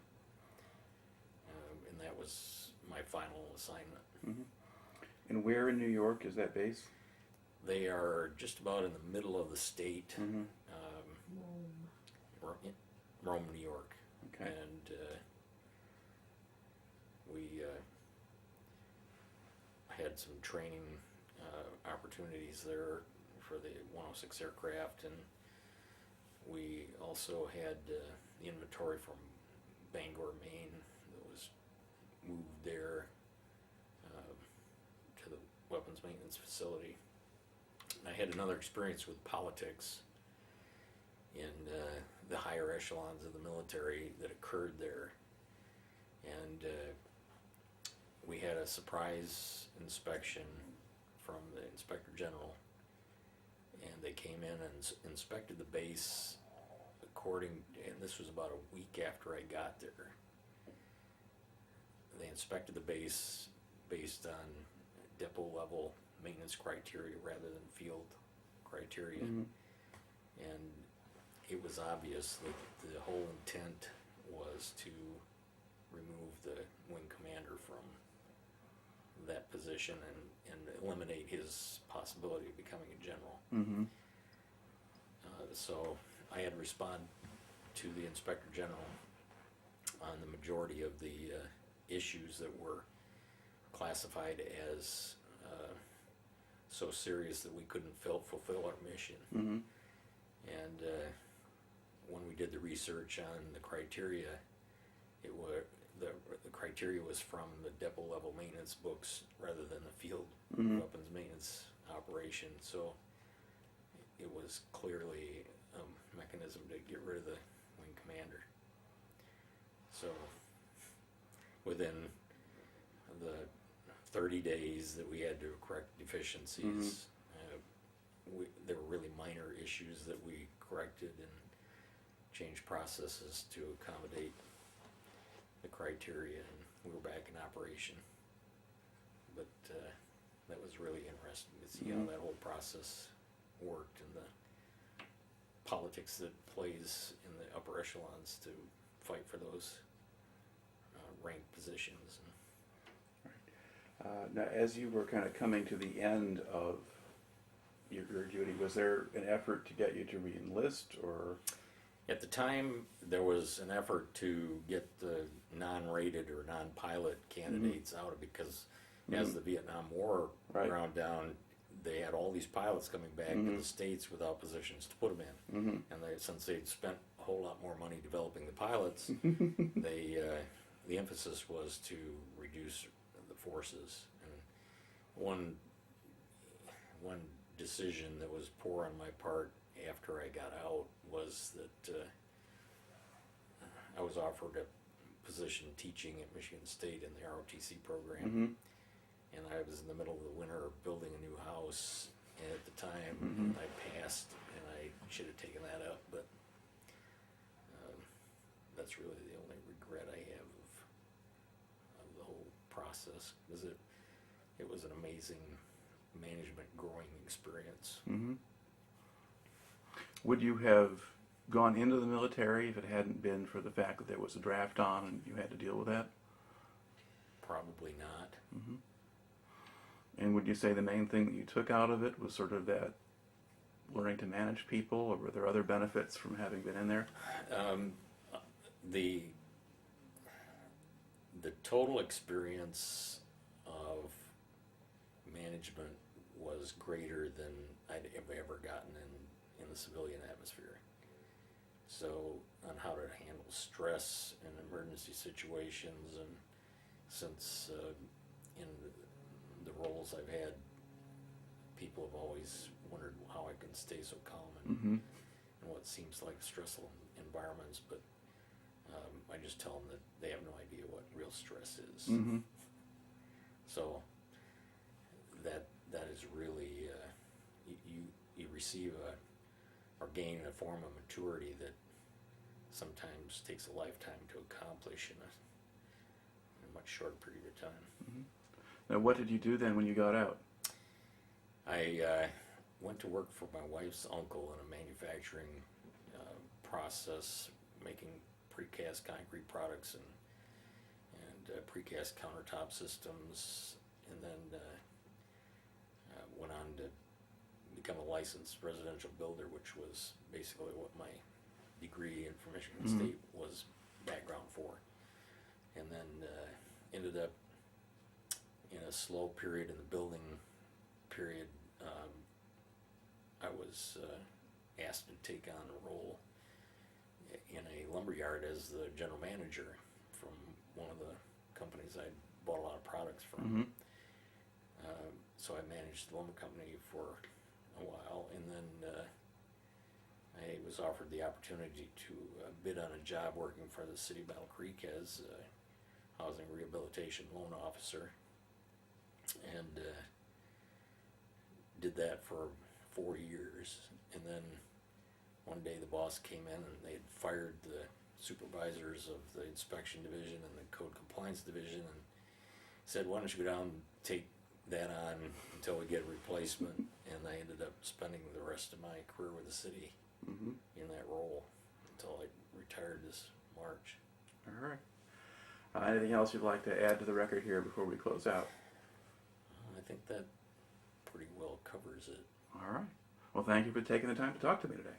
Speaker 2: and that was my final assignment.
Speaker 1: Mm-hmm. And where in New York is that base?
Speaker 2: They are just about in the middle of the state,
Speaker 1: Mm-hmm.
Speaker 2: Rome, New York.
Speaker 1: Okay.
Speaker 2: And we had some training opportunities there for the 106 aircraft, and we also had the inventory from Bangor, Maine, that was moved there to the weapons maintenance facility. And I had another experience with politics in the higher echelons of the military that occurred there, and a surprise inspection from the Inspector General, and they came in and inspected the base and this was about a week after I got there. They inspected the base based on depot level maintenance criteria rather than field criteria.
Speaker 1: Mhm.
Speaker 2: And it was obvious that the whole intent was to remove the wing commander from that position and eliminate his possibility of becoming a general.
Speaker 1: Mm-hmm.
Speaker 2: So I had to respond to the Inspector General on the majority of the issues that were classified as so serious that we couldn't fulfill our mission.
Speaker 1: Mm-hmm.
Speaker 2: And when we did the research on the criteria, the criteria was from the depot level maintenance books rather than the field
Speaker 1: Mhm.
Speaker 2: weapons maintenance operation. So it was clearly a mechanism to get rid of the wing commander. So within the 30 days that we had to correct deficiencies, there were really minor issues that we corrected and changed processes to accommodate the criteria, and we were back in operation. But that was really interesting to see how that whole process worked and the politics that plays in the upper echelons to fight for those ranked positions.
Speaker 1: Now, as you were kind of coming to the end of your duty, was there an effort to get you to re-enlist, or?
Speaker 2: At the time, there was an effort to get the non-rated or non-pilot candidates out because as the Vietnam War
Speaker 1: Right.
Speaker 2: ground down, they had all these pilots coming back to the States without positions to put them in.
Speaker 1: Mm-hmm.
Speaker 2: And since they'd spent a whole lot more money developing the pilots, the emphasis was to reduce the forces. And one decision that was poor on my part after I got out was that I was offered a position teaching at Michigan State in the ROTC program.
Speaker 1: Mm-hmm.
Speaker 2: And I was in the middle of the winter building a new house, and at the time I passed, and I should have taken that up, but that's really the only regret I have of the whole process, because it was an amazing management growing experience.
Speaker 1: Mm-hmm. Would you have gone into the military if it hadn't been for the fact that there was a draft on and you had to deal with that?
Speaker 2: Probably not.
Speaker 1: Mm-hmm. And would you say the main thing that you took out of it was sort of that learning to manage people, or were there other benefits from having been in there?
Speaker 2: The total experience of management was greater than I'd ever gotten in the civilian atmosphere. So on how to handle stress in emergency situations, and since in the roles I've had, people have always wondered how I can stay so calm in what seems like stressful environments, but I just tell them that they have no idea what real stress is.
Speaker 1: Mm-hmm.
Speaker 2: So that is really you receive or gain a form of maturity that sometimes takes a lifetime to accomplish in a much shorter period of time.
Speaker 1: Mm-hmm. Now, what did you do then when you got out?
Speaker 2: I went to work for my wife's uncle in a manufacturing process, making precast concrete products and precast countertop systems, and then went on to become a licensed residential builder, which was basically what my degree in Michigan State was background for. And then ended up in a slow period in the building period. I was asked to take on a role in a lumberyard as the general manager from one of the companies I bought a lot of products from.
Speaker 1: Mm-hmm.
Speaker 2: So I managed the lumber company for a while, and then I was offered the opportunity to bid on a job working for the city of Battle Creek as a housing rehabilitation loan officer. and did that for 4 years. And then one day the boss came in and they had fired the supervisors of the inspection division and the code compliance division, and said, why don't you go down and take that on until we get a replacement. And I ended up spending the rest of my career with the city in that role until I retired this March.
Speaker 1: All right. Anything else you'd like to add to the record here before we close out?
Speaker 2: I think that pretty well covers it.
Speaker 1: All right. Well, thank you for taking the time to talk to me today.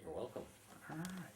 Speaker 2: You're welcome.
Speaker 1: All right.